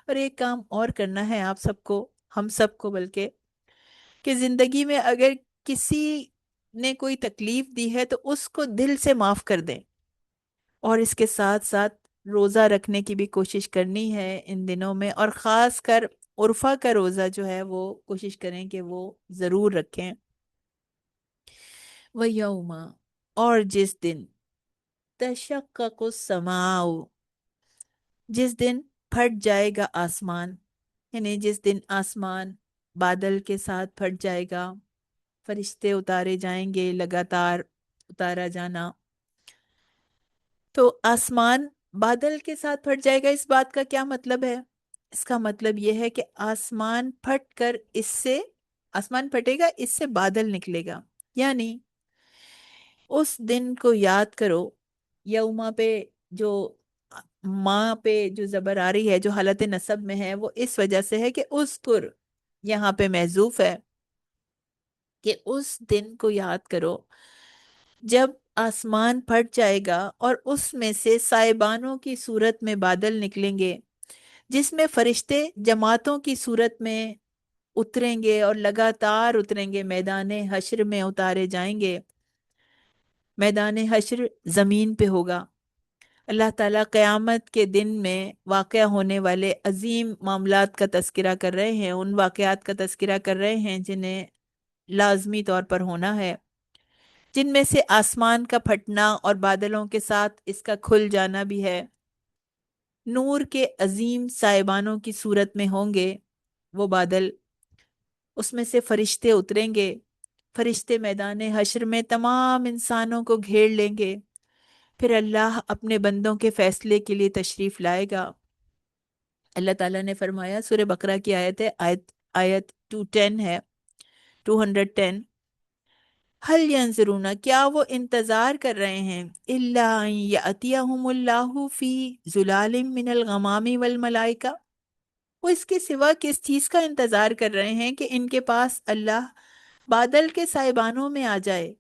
اور ایک کام اور کرنا ہے آپ سب کو، ہم سب کو بلکہ، کہ زندگی میں اگر کسی نے کوئی تکلیف دی ہے تو اس کو دل سے معاف کر دیں، اور اس کے ساتھ ساتھ روزہ رکھنے کی بھی کوشش کرنی ہے ان دنوں میں، اور خاص کر عرفہ کا روزہ جو ہے وہ کوشش کریں کہ وہ ضرور رکھیں۔ وَيَوْمَ، اور جس دن، تشقق السماء، جس دن پھٹ جائے گا آسمان، یعنی جس دن آسمان بادل کے ساتھ پھٹ جائے گا، فرشتے اتارے جائیں گے، لگاتار اتارا جانا۔ تو آسمان بادل کے ساتھ پھٹ جائے گا، اس بات کا کیا مطلب ہے؟ اس کا مطلب یہ ہے کہ آسمان پھٹ کر اس سے، آسمان پھٹے گا، اس سے بادل نکلے گا، یعنی اس دن کو یاد کرو۔ یوما پہ جو ماں پہ جو زبر آ رہی ہے، جو حالت نصب میں ہے، وہ اس وجہ سے ہے کہ اذکر یہاں پہ محذوف ہے، کہ اس دن کو یاد کرو جب آسمان پھٹ جائے گا اور اس میں سے سائبانوں کی صورت میں بادل نکلیں گے، جس میں فرشتے جماعتوں کی صورت میں اتریں گے اور لگاتار اتریں گے، میدان حشر میں اتارے جائیں گے۔ میدان حشر زمین پہ ہوگا۔ اللہ تعالیٰ قیامت کے دن میں واقع ہونے والے عظیم معاملات کا تذکرہ کر رہے ہیں، ان واقعات کا تذکرہ کر رہے ہیں جنہیں لازمی طور پر ہونا ہے، جن میں سے آسمان کا پھٹنا اور بادلوں کے ساتھ اس کا کھل جانا بھی ہے۔ نور کے عظیم سائبانوں کی صورت میں ہوں گے وہ بادل، اس میں سے فرشتے اتریں گے، فرشتے میدان حشر میں تمام انسانوں کو گھیر لیں گے، پھر اللہ اپنے بندوں کے فیصلے کے لیے تشریف لائے گا۔ اللہ تعالیٰ نے فرمایا، سورہ بقرہ کی آیت ہے، آیت 210 ہے، 210، حل ینظرون، کیا وہ انتظار کر رہے ہیں، الا ان یاتیہم اللہ فی ظلال من الغمام والملائکہ، وہ اس کے سوا کس چیز کا انتظار کر رہے ہیں کہ ان کے پاس اللہ بادل کے سائبانوں میں آ جائے،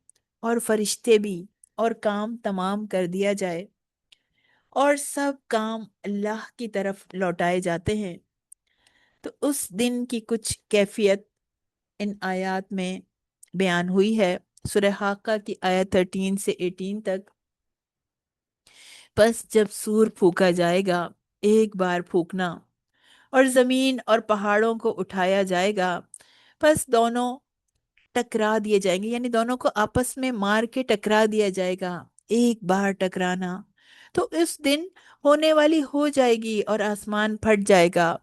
اور فرشتے بھی، اور کام تمام کر دیا جائے، اور سب کام اللہ کی طرف لوٹائے جاتے ہیں۔ تو اس دن کی کچھ کیفیت ان آیات میں بیان ہوئی ہے، سورہ حاقہ کی آیت 13 سے 18 تک۔ پس جب سور پھونکا جائے گا، ایک بار پھونکنا، اور زمین اور پہاڑوں کو اٹھایا جائے گا، پس دونوں ٹکرا دیے جائیں گے، یعنی دونوں کو آپس میں مار کے ٹکرا دیا جائے گا، ایک بار ٹکرانا۔ تو اس دن ہونے والی ہو جائے گی اور آسمان پھٹ جائے گا،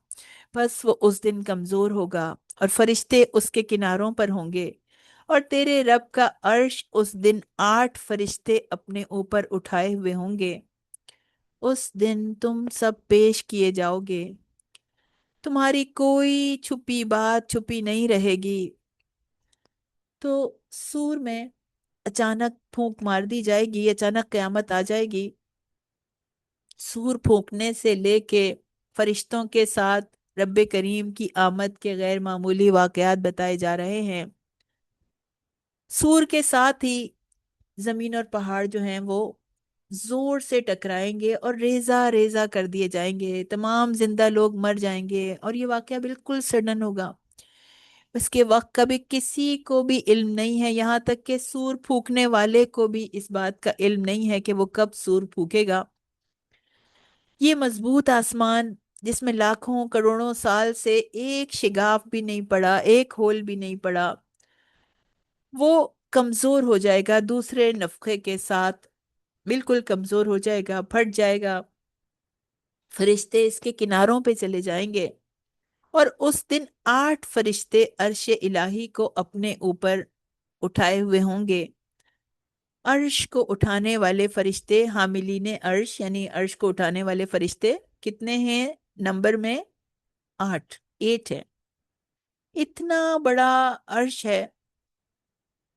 بس وہ اس دن کمزور ہوگا اور فرشتے اس کے کناروں پر ہوں گے، اور تیرے رب کا عرش اس دن 8 فرشتے اپنے اوپر اٹھائے ہوئے ہوں گے۔ اس دن تم سب پیش کیے جاؤ گے، تمہاری کوئی چھپی بات چھپی نہیں رہے گی۔ تو سور میں اچانک پھونک مار دی جائے گی، اچانک قیامت آ جائے گی۔ سور پھونکنے سے لے کے فرشتوں کے ساتھ رب کریم کی آمد کے غیر معمولی واقعات بتائے جا رہے ہیں۔ سور کے ساتھ ہی زمین اور پہاڑ جو ہیں وہ زور سے ٹکرائیں گے اور ریزہ ریزہ کر دیے جائیں گے، تمام زندہ لوگ مر جائیں گے، اور یہ واقعہ بالکل سڈن ہوگا۔ اس کے وقت کا بھی کسی کو بھی علم نہیں ہے، یہاں تک کہ سور پھونکنے والے کو بھی اس بات کا علم نہیں ہے کہ وہ کب سور پھونکے گا۔ یہ مضبوط آسمان جس میں لاکھوں کروڑوں سال سے ایک شگاف بھی نہیں پڑا، ایک ہول بھی نہیں پڑا، وہ کمزور ہو جائے گا دوسرے نفخے کے ساتھ، بالکل کمزور ہو جائے گا، پھٹ جائے گا، فرشتے اس کے کناروں پہ چلے جائیں گے، اور اس دن 8 فرشتے عرش الہی کو اپنے اوپر اٹھائے ہوئے ہوں گے۔ عرش کو اٹھانے والے فرشتے، حاملین عرش یعنی عرش کو اٹھانے والے فرشتے کتنے ہیں نمبر میں؟ 8 ہے۔ اتنا بڑا عرش ہے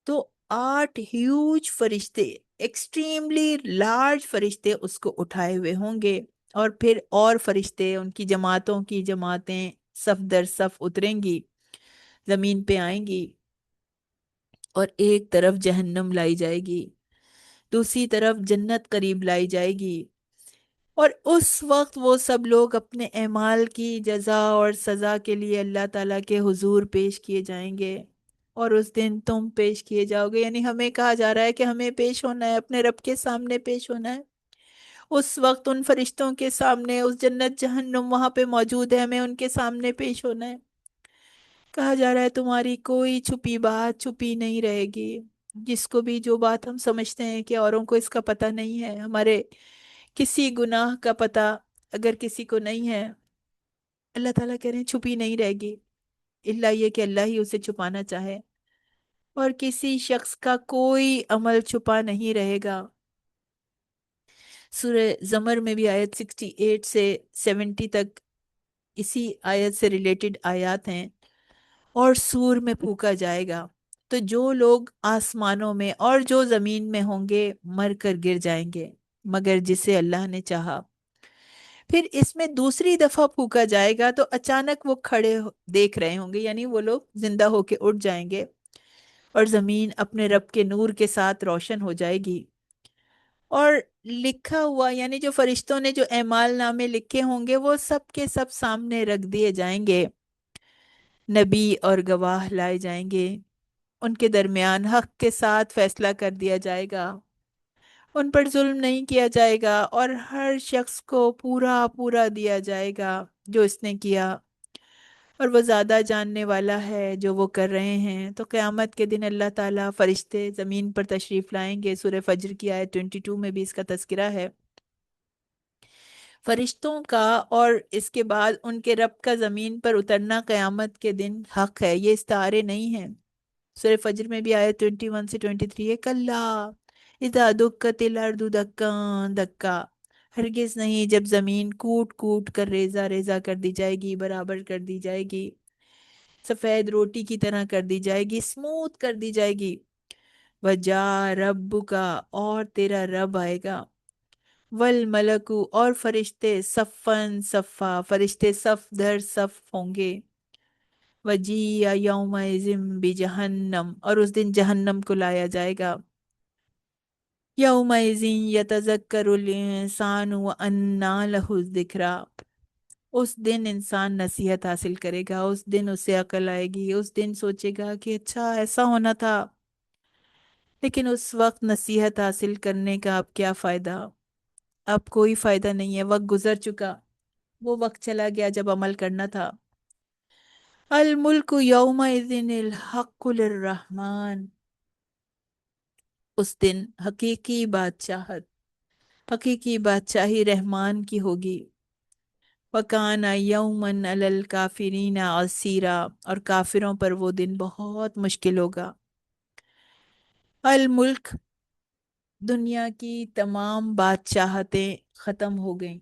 تو 8 ہیوج فرشتے، ایکسٹریملی لارج فرشتے اس کو اٹھائے ہوئے ہوں گے، اور پھر اور فرشتے ان کی جماعتوں کی جماعتیں صف در صف اتریں گی، زمین پہ آئیں گی، اور ایک طرف جہنم لائی جائے گی، دوسری طرف جنت قریب لائی جائے گی، اور اس وقت وہ سب لوگ اپنے اعمال کی جزا اور سزا کے لیے اللہ تعالیٰ کے حضور پیش کیے جائیں گے۔ اور اس دن تم پیش کیے جاؤ گے، یعنی ہمیں کہا جا رہا ہے کہ ہمیں پیش ہونا ہے، اپنے رب کے سامنے پیش ہونا ہے۔ اس وقت ان فرشتوں کے سامنے، اس جنت جہنم وہاں پہ موجود ہے، ہمیں ان کے سامنے پیش ہونا ہے۔ کہا جا رہا ہے تمہاری کوئی چھپی بات چھپی نہیں رہے گی۔ جس کو بھی جو بات ہم سمجھتے ہیں کہ اوروں کو اس کا پتہ نہیں ہے، ہمارے کسی گناہ کا پتہ اگر کسی کو نہیں ہے، اللہ تعالیٰ کہہ رہے ہیں چھپی نہیں رہے گی، الا یہ کہ اللہ ہی اسے چھپانا چاہے، اور کسی شخص کا کوئی عمل چھپا نہیں رہے گا۔ سورہ زمر میں بھی آیت 68 سے 70 تک اسی آیت سے ریلیٹڈ آیات ہیں۔ اور سور میں پھونکا جائے گا تو جو لوگ آسمانوں میں اور جو زمین میں ہوں گے مر کر گر جائیں گے، مگر جسے اللہ نے چاہا۔ پھر اس میں دوسری دفعہ پھونکا جائے گا تو اچانک وہ کھڑے دیکھ رہے ہوں گے، یعنی وہ لوگ زندہ ہو کے اٹھ جائیں گے، اور زمین اپنے رب کے نور کے ساتھ روشن ہو جائے گی، اور لکھا ہوا یعنی جو فرشتوں نے جو اعمال نامے لکھے ہوں گے وہ سب کے سب سامنے رکھ دیے جائیں گے، نبی اور گواہ لائے جائیں گے، ان کے درمیان حق کے ساتھ فیصلہ کر دیا جائے گا، ان پر ظلم نہیں کیا جائے گا، اور ہر شخص کو پورا پورا دیا جائے گا جو اس نے کیا، اور وہ زیادہ جاننے والا ہے جو وہ کر رہے ہیں۔ تو قیامت کے دن اللہ تعالیٰ فرشتے زمین پر تشریف لائیں گے، سورہ فجر کی آیت 22 میں بھی اس کا تذکرہ ہے۔ فرشتوں کا اور اس کے بعد ان کے رب کا زمین پر اترنا قیامت کے دن حق ہے، یہ استعارے نہیں ہیں۔ سورہ فجر میں بھی آیت 21 سے 23 ہے، کلا اذا دکت الارض دکا دکا، ہرگز نہیں جب زمین کوٹ کوٹ کر ریزہ ریزہ کر دی جائے گی، برابر کر دی جائے گی، سفید روٹی کی طرح کر دی جائے گی، اسموتھ کر دی جائے گی۔ وجا رب کا، اور تیرا رب آئے گا، والملکو، اور فرشتے صفن صفا، فرشتے صف در صف ہوں گے، وجیع یومئذ بجہنم، اور اس دن جہنم کو لایا جائے گا، یومئذ یتذکر الانسان وانى له الذکریٰ، اس دن انسان نصیحت حاصل کرے گا، اس دن اسے عقل آئے گی، اس دن سوچے گا کہ اچھا ایسا ہونا تھا، لیکن اس وقت نصیحت حاصل کرنے کا اب کیا فائدہ؟ اب کوئی فائدہ نہیں ہے، وقت گزر چکا، وہ وقت چلا گیا جب عمل کرنا تھا۔ الملک یومئذ الحق للرحمن، اس دن حقیقی بادشاہت، حقیقی بادشاہی رحمان کی ہوگی۔ وَكَانَ يَوْمًا عَلَى الْكَافِرِينَ عَسِيرًا، اور کافروں پر وہ دن بہت مشکل ہوگا۔ الملک، دنیا کی تمام بادشاہتیں ختم ہو گئیں،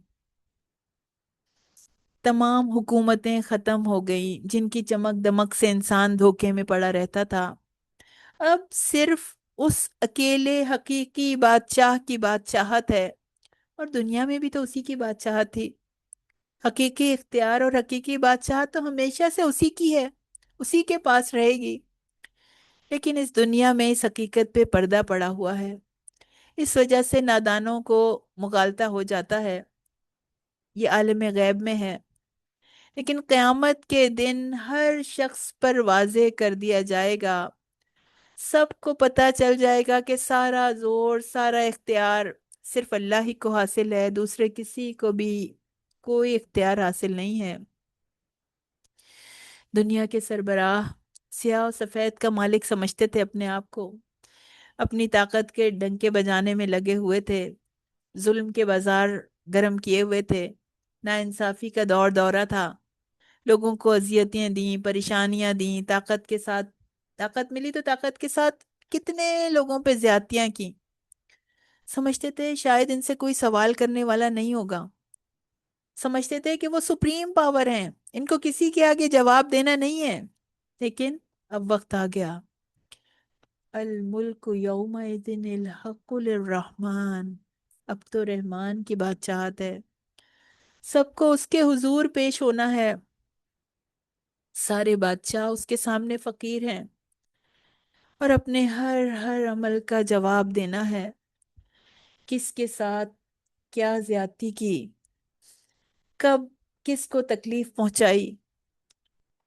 تمام حکومتیں ختم ہو گئیں جن کی چمک دمک سے انسان دھوکے میں پڑا رہتا تھا. اب صرف اس اکیلے حقیقی بادشاہ کی بادشاہت ہے. اور دنیا میں بھی تو اسی کی بادشاہت تھی. حقیقی اختیار اور حقیقی بادشاہت تو ہمیشہ سے اسی کی ہے، اسی کے پاس رہے گی. لیکن اس دنیا میں اس حقیقت پہ پردہ پڑا ہوا ہے. اس وجہ سے نادانوں کو مغالطہ ہو جاتا ہے. یہ عالم غیب میں ہے. لیکن قیامت کے دن ہر شخص پر واضح کر دیا جائے گا. سب کو پتہ چل جائے گا کہ سارا زور، سارا اختیار صرف اللہ ہی کو حاصل ہے، دوسرے کسی کو بھی کوئی اختیار حاصل نہیں ہے. دنیا کے سربراہ سیاہ و سفید کا مالک سمجھتے تھے اپنے آپ کو. اپنی طاقت کے ڈنکے بجانے میں لگے ہوئے تھے. ظلم کے بازار گرم کیے ہوئے تھے. ناانصافی کا دور دورہ تھا. لوگوں کو اذیتیں دیں، پریشانیاں دیں. طاقت کے ساتھ طاقت ملی تو طاقت کے ساتھ کتنے لوگوں پہ زیادتیاں کی. سمجھتے تھے شاید ان سے کوئی سوال کرنے والا نہیں ہوگا. سمجھتے تھے کہ وہ سپریم پاور ہیں، ان کو کسی کے آگے جواب دینا نہیں ہے. لیکن اب وقت آ گیا. الملک یومئذ الحق للرحمن. اب تو رحمان کی بادشاہت ہے. سب کو اس کے حضور پیش ہونا ہے. سارے بادشاہ اس کے سامنے فقیر ہیں اور اپنے ہر عمل کا جواب دینا ہے. کس کے ساتھ کیا زیادتی کی، کب کس کو تکلیف پہنچائی،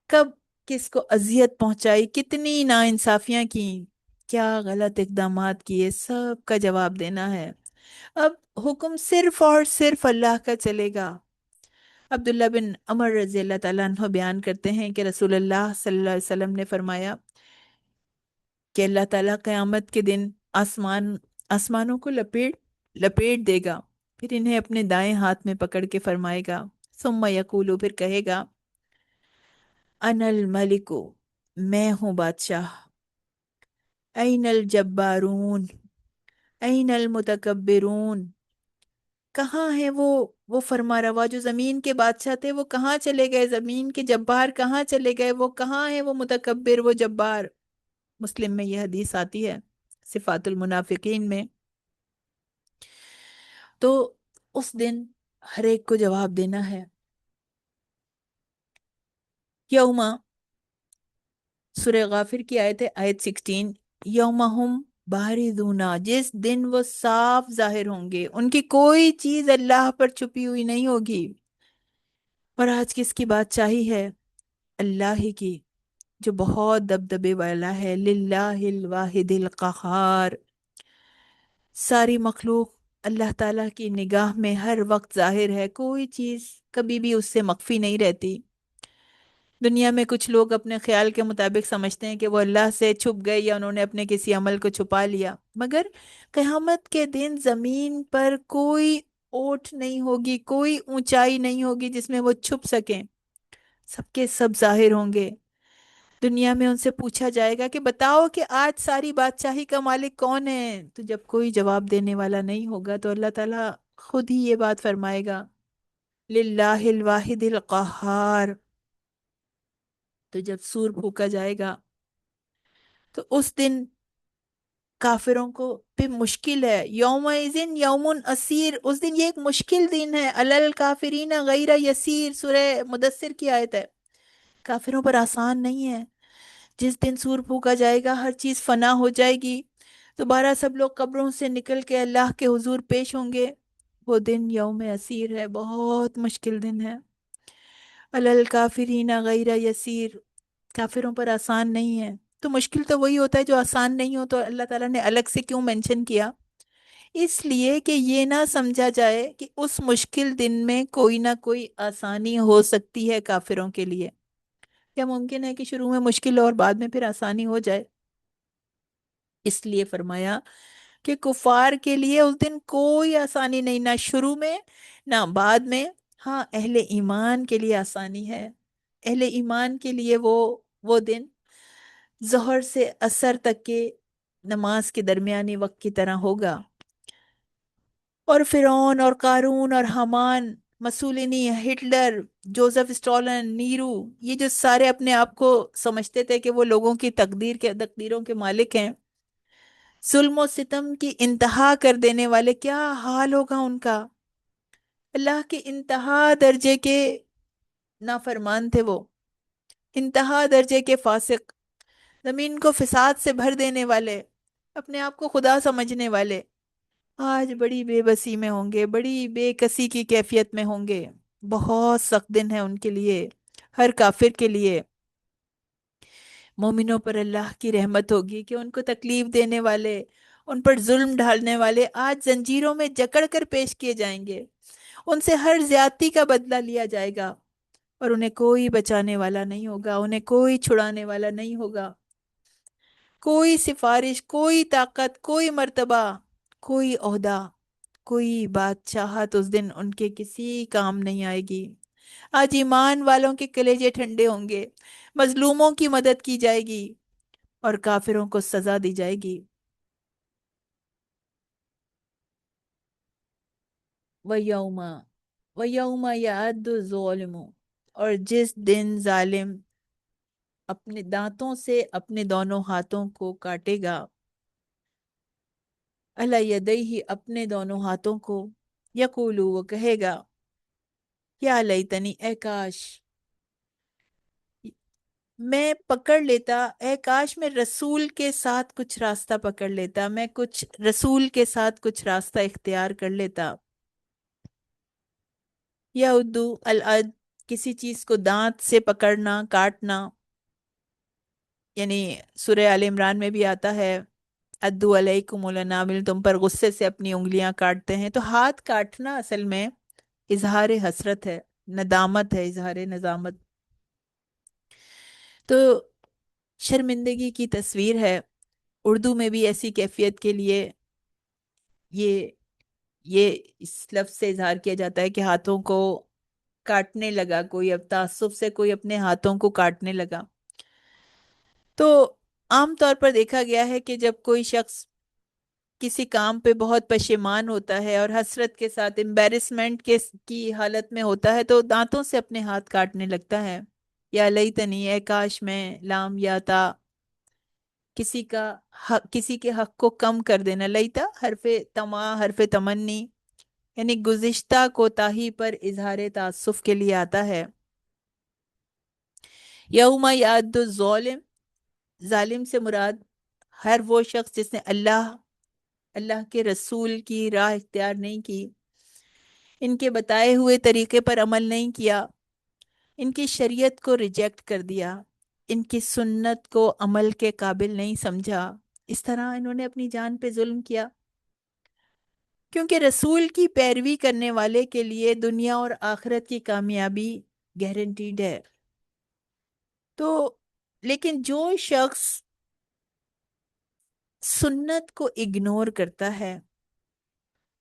کب کس کو اذیت پہنچائی، کتنی ناانصافیاں کی، کیا غلط اقدامات کیے، سب کا جواب دینا ہے. اب حکم صرف اور صرف اللہ کا چلے گا. عبداللہ بن عمر رضی اللہ تعالیٰ عنہ بیان کرتے ہیں کہ رسول اللہ صلی اللہ علیہ وسلم نے فرمایا کہ اللہ تعالیٰ قیامت کے دن آسمانوں کو لپیٹ لپیٹ دے گا. پھر انہیں اپنے دائیں ہاتھ میں پکڑ کے فرمائے گا، ثم یقولو، پھر کہے گا، انا الملک، میں ہوں بادشاہ. این الجبارون، این المتکبرون، کہاں ہے وہ فرما روا جو زمین کے بادشاہ تھے، وہ کہاں چلے گئے؟ زمین کے جبار کہاں چلے گئے؟ وہ کہاں ہے وہ متکبر، وہ جبار؟ مسلم میں یہ حدیث آتی ہے صفات المنافقین میں. تو اس دن ہر ایک کو جواب دینا ہے. یوما، سورہ غافر کی آیت ہے، آیت 16، یومہم باردونا، جس دن وہ صاف ظاہر ہوں گے، ان کی کوئی چیز اللہ پر چھپی ہوئی نہیں ہوگی. اور آج کس کی بادشاہی ہے؟ اللہ ہی کی، جو بہت دبدبے والا ہے. للہ الواحد القہار. ساری مخلوق اللہ تعالیٰ کی نگاہ میں ہر وقت ظاہر ہے، کوئی چیز کبھی بھی اس سے مخفی نہیں رہتی. دنیا میں کچھ لوگ اپنے خیال کے مطابق سمجھتے ہیں کہ وہ اللہ سے چھپ گئے یا انہوں نے اپنے کسی عمل کو چھپا لیا، مگر قیامت کے دن زمین پر کوئی اوٹ نہیں ہوگی، کوئی اونچائی نہیں ہوگی جس میں وہ چھپ سکیں. سب کے سب ظاہر ہوں گے. دنیا میں ان سے پوچھا جائے گا کہ بتاؤ کہ آج ساری بادشاہی کا مالک کون ہے؟ تو جب کوئی جواب دینے والا نہیں ہوگا تو اللہ تعالیٰ خود ہی یہ بات فرمائے گا، للہ الواحد القہار. تو جب سور پھونکا جائے گا تو اس دن کافروں کو بھی مشکل ہے. یومئذ یوم اسیر، اس دن یہ ایک مشکل دن ہے. علل کافرین غیر یسیر، سورہ مدثر کی آیت ہے. کافروں پر آسان نہیں ہے. جس دن سور پھونکا جائے گا ہر چیز فنا ہو جائے گی، دوبارہ سب لوگ قبروں سے نکل کے اللہ کے حضور پیش ہوں گے. وہ دن یوم اسیر ہے، بہت مشکل دن ہے. علل کافرین غیر یسیر، کافروں پر آسان نہیں ہے. تو مشکل تو وہی ہوتا ہے جو آسان نہیں ہو، تو اللہ تعالیٰ نے الگ سے کیوں مینشن کیا؟ اس لیے کہ یہ نہ سمجھا جائے کہ اس مشکل دن میں کوئی نہ کوئی آسانی ہو سکتی ہے کافروں کے لیے. کیا ممکن ہے کہ شروع میں مشکل اور بعد میں پھر آسانی ہو جائے؟ اس لیے فرمایا کہ کفار کے لیے اس دن کوئی آسانی نہیں، نہ شروع میں نہ بعد میں. ہاں، اہل ایمان کے لیے آسانی ہے. اہل ایمان کے لیے وہ دن ظہر سے عصر تک کے نماز کے درمیانی وقت کی طرح ہوگا. اور فرعون اور قارون اور حامان مسولینی، ہٹلر، جوزف اسٹالن، نیرو، یہ جو سارے اپنے آپ کو سمجھتے تھے کہ وہ لوگوں کی تقدیروں کے مالک ہیں، ظلم و ستم کی انتہا کر دینے والے، کیا حال ہوگا ان کا؟ اللہ کے انتہا درجے کے نافرمان تھے وہ، انتہا درجے کے فاسق، زمین کو فساد سے بھر دینے والے، اپنے آپ کو خدا سمجھنے والے، آج بڑی بے بسی میں ہوں گے، بڑی بے کسی کی کیفیت میں ہوں گے۔ بہت سخت دن ہے ان کے لیے، ہر کافر کے لیے۔ مومنوں پر اللہ کی رحمت ہوگی کہ ان کو تکلیف دینے والے، ان پر ظلم ڈھالنے والے آج زنجیروں میں جکڑ کر پیش کیے جائیں گے، ان سے ہر زیادتی کا بدلہ لیا جائے گا، اور انہیں کوئی بچانے والا نہیں ہوگا، انہیں کوئی چھڑانے والا نہیں ہوگا، کوئی سفارش، کوئی طاقت، کوئی مرتبہ، کوئی عہدہ، کوئی بادشاہت اس دن ان کے کسی کام نہیں آئے گی۔ آج ایمان والوں کے کلیجے ٹھنڈے ہوں گے، مظلوموں کی مدد کی جائے گی، اور کافروں کو سزا دی جائے گی۔ وَيَوْمَ وَيَوْمَ يَعَدُّ الظَّالِمُ، اور جس دن ظالم اپنے دانتوں سے اپنے دونوں ہاتھوں کو کاٹے گا، عَلَى يَدَيْهِ، اپنے دونوں ہاتھوں کو، یقولو، وہ کہے گا، یا لیتنی، اے کاش میں پکڑ لیتا، اے کاش میں رسول کے ساتھ کچھ راستہ پکڑ لیتا، میں کچھ رسول کے ساتھ کچھ راستہ اختیار کر لیتا۔ یا ادو العد، کسی چیز کو دانت سے پکڑنا، کاٹنا، یعنی سورہ آل عمران میں بھی آتا ہے، ادو علیکم الانامل، تم پر غصے سے اپنی انگلیاں کاٹتے ہیں۔ تو ہاتھ کاٹنا اصل میں اظہار حسرت ہے، ندامت ہے، اظہار ندامت۔ تو شرمندگی کی تصویر ہے، اردو میں بھی ایسی کیفیت کے لیے یہ یہ اس لفظ سے اظہار کیا جاتا ہے کہ ہاتھوں کو کاٹنے لگا کوئی، اب تعصب سے کوئی اپنے ہاتھوں کو کاٹنے لگا۔ تو عام طور پر دیکھا گیا ہے کہ جب کوئی شخص کسی کام پہ بہت پشیمان ہوتا ہے اور حسرت کے ساتھ امبیرسمنٹ کی حالت میں ہوتا ہے، تو دانتوں سے اپنے ہاتھ کاٹنے لگتا ہے۔ یا لیتنی، اے کاش میں، لام یا تا، کسی کا حق، کسی کے حق کو کم کر دینا، لیتا حرف تما، حرف تمنی، یعنی گزشتہ کوتاہی پر اظہار تعصف کے لیے آتا ہے۔ یوم یعد الظالم، ظالم سے مراد ہر وہ شخص جس نے اللہ کے رسول کی راہ اختیار نہیں کی، ان کے بتائے ہوئے طریقے پر عمل نہیں کیا، ان کی شریعت کو ریجیکٹ کر دیا، ان کی سنت کو عمل کے قابل نہیں سمجھا، اس طرح انہوں نے اپنی جان پہ ظلم کیا۔ کیونکہ رسول کی پیروی کرنے والے کے لیے دنیا اور آخرت کی کامیابی گارنٹیڈ ہے۔ تو لیکن جو شخص سنت کو اگنور کرتا ہے،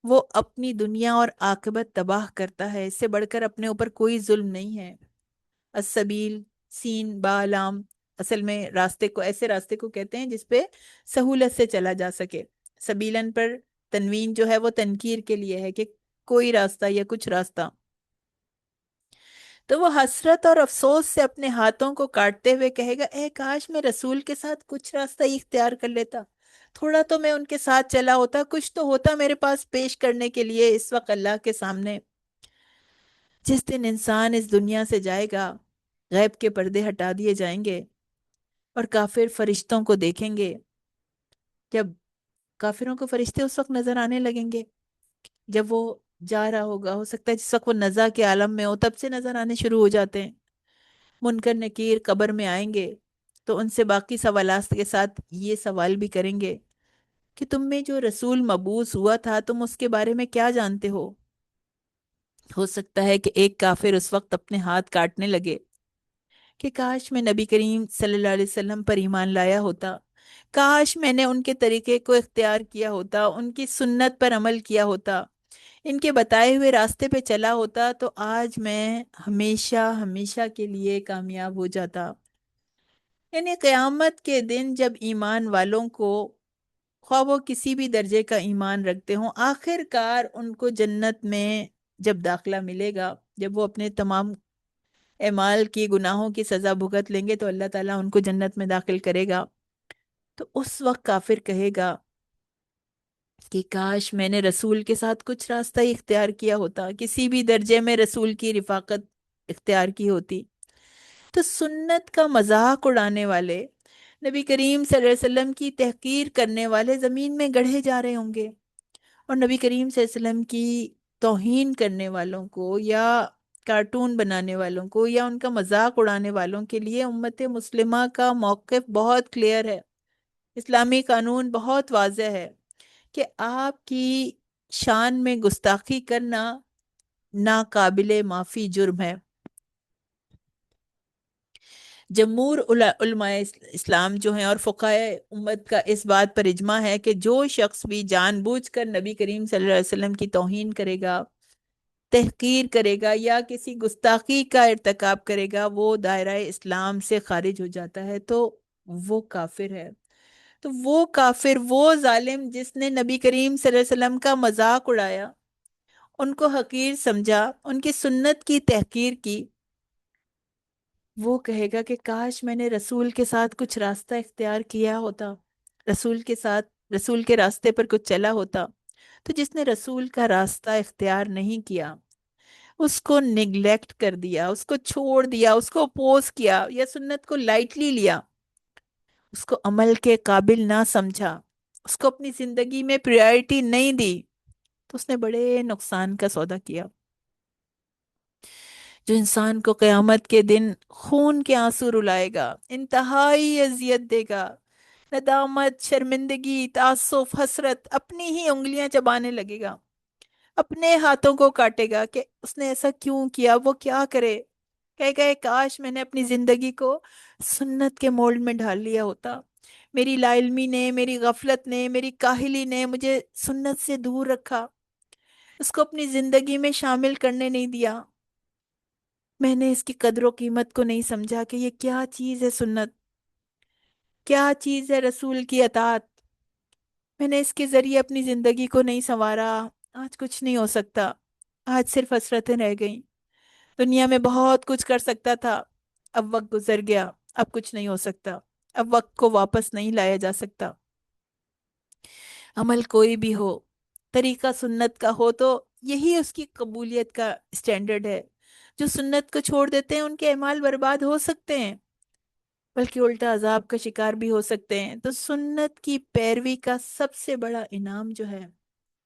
وہ اپنی دنیا اور عاقبت تباہ کرتا ہے، اس سے بڑھ کر اپنے اوپر کوئی ظلم نہیں ہے۔ السبیل، سین با لام، اصل میں راستے کو، ایسے راستے کو کہتے ہیں جس پہ سہولت سے چلا جا سکے۔ سبیلن پر تنوین جو ہے وہ تنکیر کے لیے ہے کہ کوئی راستہ یا کچھ راستہ۔ تو وہ حسرت اور افسوس سے اپنے ہاتھوں کو کاٹتے ہوئے کہے گا، اے کاش میں رسول کے ساتھ کچھ راستہ ہی اختیار کر لیتا، تھوڑا تو میں ان کے ساتھ چلا ہوتا، کچھ تو ہوتا میرے پاس پیش کرنے کے لیے اس وقت اللہ کے سامنے۔ جس دن انسان اس دنیا سے جائے گا، غیب کے پردے ہٹا دیے جائیں گے، اور کافر فرشتوں کو دیکھیں گے۔ جب کافروں کو فرشتے اس وقت نظر آنے لگیں گے جب وہ جا رہا ہوگا، ہو سکتا ہے جس وقت وہ نزا کے عالم میں ہو تب سے نظر آنے شروع ہو جاتے ہیں۔ منکر نکیر قبر میں آئیں گے تو ان سے باقی سوالات کے ساتھ یہ سوال بھی کریں گے کہ تم میں جو رسول مبعوث ہوا تھا، تم اس کے بارے میں کیا جانتے ہو؟ ہو سکتا ہے کہ ایک کافر اس وقت اپنے ہاتھ کاٹنے لگے کہ کاش میں نبی کریم صلی اللہ علیہ وسلم پر ایمان لایا ہوتا، کاش میں نے ان کے طریقے کو اختیار کیا ہوتا، ان کی سنت پر عمل کیا ہوتا، ان کے بتائے ہوئے راستے پہ چلا ہوتا، تو آج میں ہمیشہ ہمیشہ کے لیے کامیاب ہو جاتا۔ یعنی قیامت کے دن جب ایمان والوں کو، خواہ وہ کسی بھی درجے کا ایمان رکھتے ہوں، آخر کار ان کو جنت میں جب داخلہ ملے گا، جب وہ اپنے تمام اعمال کی گناہوں کی سزا بھگت لیں گے تو اللہ تعالیٰ ان کو جنت میں داخل کرے گا، تو اس وقت کافر کہے گا کہ کاش میں نے رسول کے ساتھ کچھ راستہ ہی اختیار کیا ہوتا، کسی بھی درجے میں رسول کی رفاقت اختیار کی ہوتی۔ تو سنت کا مذاق اڑانے والے، نبی کریم صلی اللہ علیہ وسلم کی تحقیر کرنے والے زمین میں گڑھے جا رہے ہوں گے، اور نبی کریم صلی اللہ علیہ وسلم کی توہین کرنے والوں کو یا کارٹون بنانے والوں کو یا ان کا مذاق اڑانے والوں کے لیے امت مسلمہ کا موقف بہت کلیئر ہے، اسلامی قانون بہت واضح ہے کہ آپ کی شان میں گستاخی کرنا ناقابل معافی جرم ہے۔ جمہور علماء اسلام جو ہیں اور فقہائے امت کا اس بات پر اجماع ہے کہ جو شخص بھی جان بوجھ کر نبی کریم صلی اللہ علیہ وسلم کی توہین کرے گا، تحقیر کرے گا یا کسی گستاخی کا ارتکاب کرے گا، وہ دائرہ اسلام سے خارج ہو جاتا ہے، تو وہ کافر ہے۔ تو وہ کافر، وہ ظالم جس نے نبی کریم صلی اللہ علیہ وسلم کا مذاق اڑایا، ان کو حقیر سمجھا، ان کی سنت کی تحقیر کی، وہ کہے گا کہ کاش میں نے رسول کے ساتھ کچھ راستہ اختیار کیا ہوتا، رسول کے راستے پر کچھ چلا ہوتا۔ تو جس نے رسول کا راستہ اختیار نہیں کیا، اس کو نگلیکٹ کر دیا، اس کو چھوڑ دیا، اس کو اپوز کیا یا سنت کو لائٹلی لیا، اس کو عمل کے قابل نہ سمجھا، اس کو اپنی زندگی میں پریورٹی نہیں دی، تو اس نے بڑے نقصان کا سودا کیا، جو انسان کو قیامت کے دن خون کے آنسو رلائے گا، انتہائی اذیت دے گا، ندامت، شرمندگی، تعصف، حسرت، اپنی ہی انگلیاں چبانے لگے گا، اپنے ہاتھوں کو کاٹے گا کہ اس نے ایسا کیوں کیا، وہ کیا کرے، کہے گا کاش میں نے اپنی زندگی کو سنت کے مولڈ میں ڈھال لیا ہوتا، میری لا علمی نے، میری غفلت نے، میری کاہلی نے مجھے سنت سے دور رکھا، اس کو اپنی زندگی میں شامل کرنے نہیں دیا، میں نے اس کی قدر و قیمت کو نہیں سمجھا کہ یہ کیا چیز ہے سنت، کیا چیز ہے رسول کی اطاعت، میں نے اس کے ذریعے اپنی زندگی کو نہیں سنوارا، آج کچھ نہیں ہو سکتا، آج صرف حسرتیں رہ گئیں، دنیا میں بہت کچھ کر سکتا تھا، اب وقت گزر گیا، اب کچھ نہیں ہو سکتا، اب وقت کو واپس نہیں لایا جا سکتا۔ عمل کوئی بھی ہو، طریقہ سنت کا ہو تو یہی اس کی قبولیت کا سٹینڈرڈ ہے۔ جو سنت کو چھوڑ دیتے ہیں ان کے اعمال برباد ہو سکتے ہیں، بلکہ الٹا عذاب کا شکار بھی ہو سکتے ہیں۔ تو سنت کی پیروی کا سب سے بڑا انعام جو ہے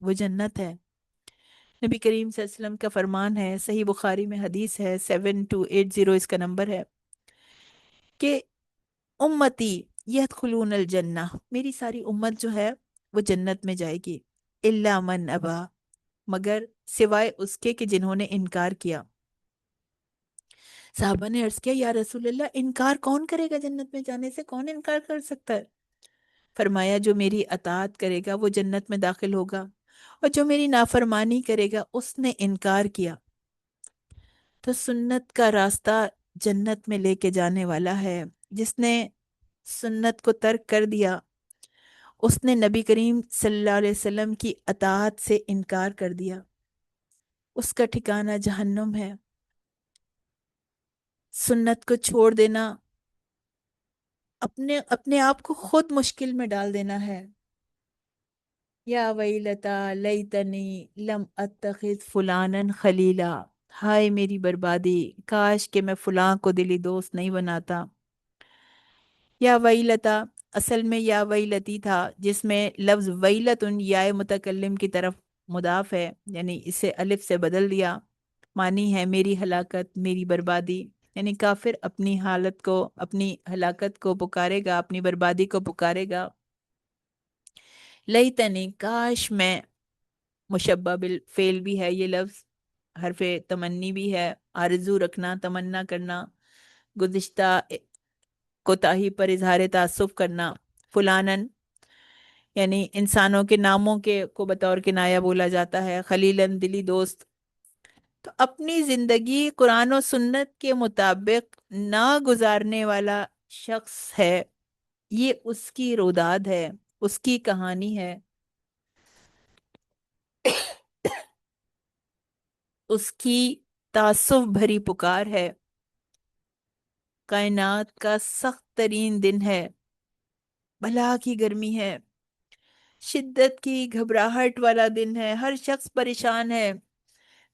وہ جنت ہے۔ نبی کریم صلی اللہ علیہ وسلم کا فرمان ہے، صحیح بخاری میں حدیث ہے، 7280 اس کا نمبر ہے، کہ امتی یدخلون الجنہ، میری ساری امت جو ہے وہ جنت میں جائے گی، الا من ابا، مگر سوائے اس کے کہ جنہوں نے انکار کیا۔ صحابہ نے عرض کیا یا رسول اللہ، انکار کون کرے گا جنت میں جانے سے، کون انکار کر سکتا ہے؟ فرمایا جو میری اطاعت کرے گا وہ جنت میں داخل ہوگا، اور جو میری نافرمانی کرے گا اس نے انکار کیا۔ تو سنت کا راستہ جنت میں لے کے جانے والا ہے۔ جس نے سنت کو ترک کر دیا، اس نے نبی کریم صلی اللہ علیہ وسلم کی اطاعت سے انکار کر دیا، اس کا ٹھکانہ جہنم ہے۔ سنت کو چھوڑ دینا اپنے آپ کو خود مشکل میں ڈال دینا ہے۔ یا ویلتا لیتنی لم اتخذ فلانا خلیلا، ہائے میری بربادی، کاش کہ میں فلاں کو دلی دوست نہیں بناتا۔ یا ویلتا اصل میں یا ویلتی تھا، جس میں لفظ ویلتن یا متکلم کی طرف مضاف ہے، یعنی اسے الف سے بدل دیا، معنی ہے میری ہلاکت، میری بربادی، یعنی کافر اپنی حالت کو، اپنی ہلاکت کو پکارے گا، اپنی بربادی کو پکارے گا۔ لیتنی کاش میں، مشبہ بالفعل بھی ہے یہ لفظ، حرف تمنی بھی ہے، آرزو رکھنا، تمنا کرنا، گزشتہ کوتاہی پر اظہار تعصب کرنا، فلانن یعنی انسانوں کے ناموں کے کو بطور کنایا بولا جاتا ہے، خلیلن دلی دوست۔ تو اپنی زندگی قرآن و سنت کے مطابق نہ گزارنے والا شخص ہے، یہ اس کی روداد ہے، اس کی کہانی ہے، اس کی تعصب بھری پکار ہے، کائنات کا سخت ترین دن ہے، بلا کی گرمی ہے، شدت کی گھبراہٹ والا دن ہے، ہر شخص پریشان ہے،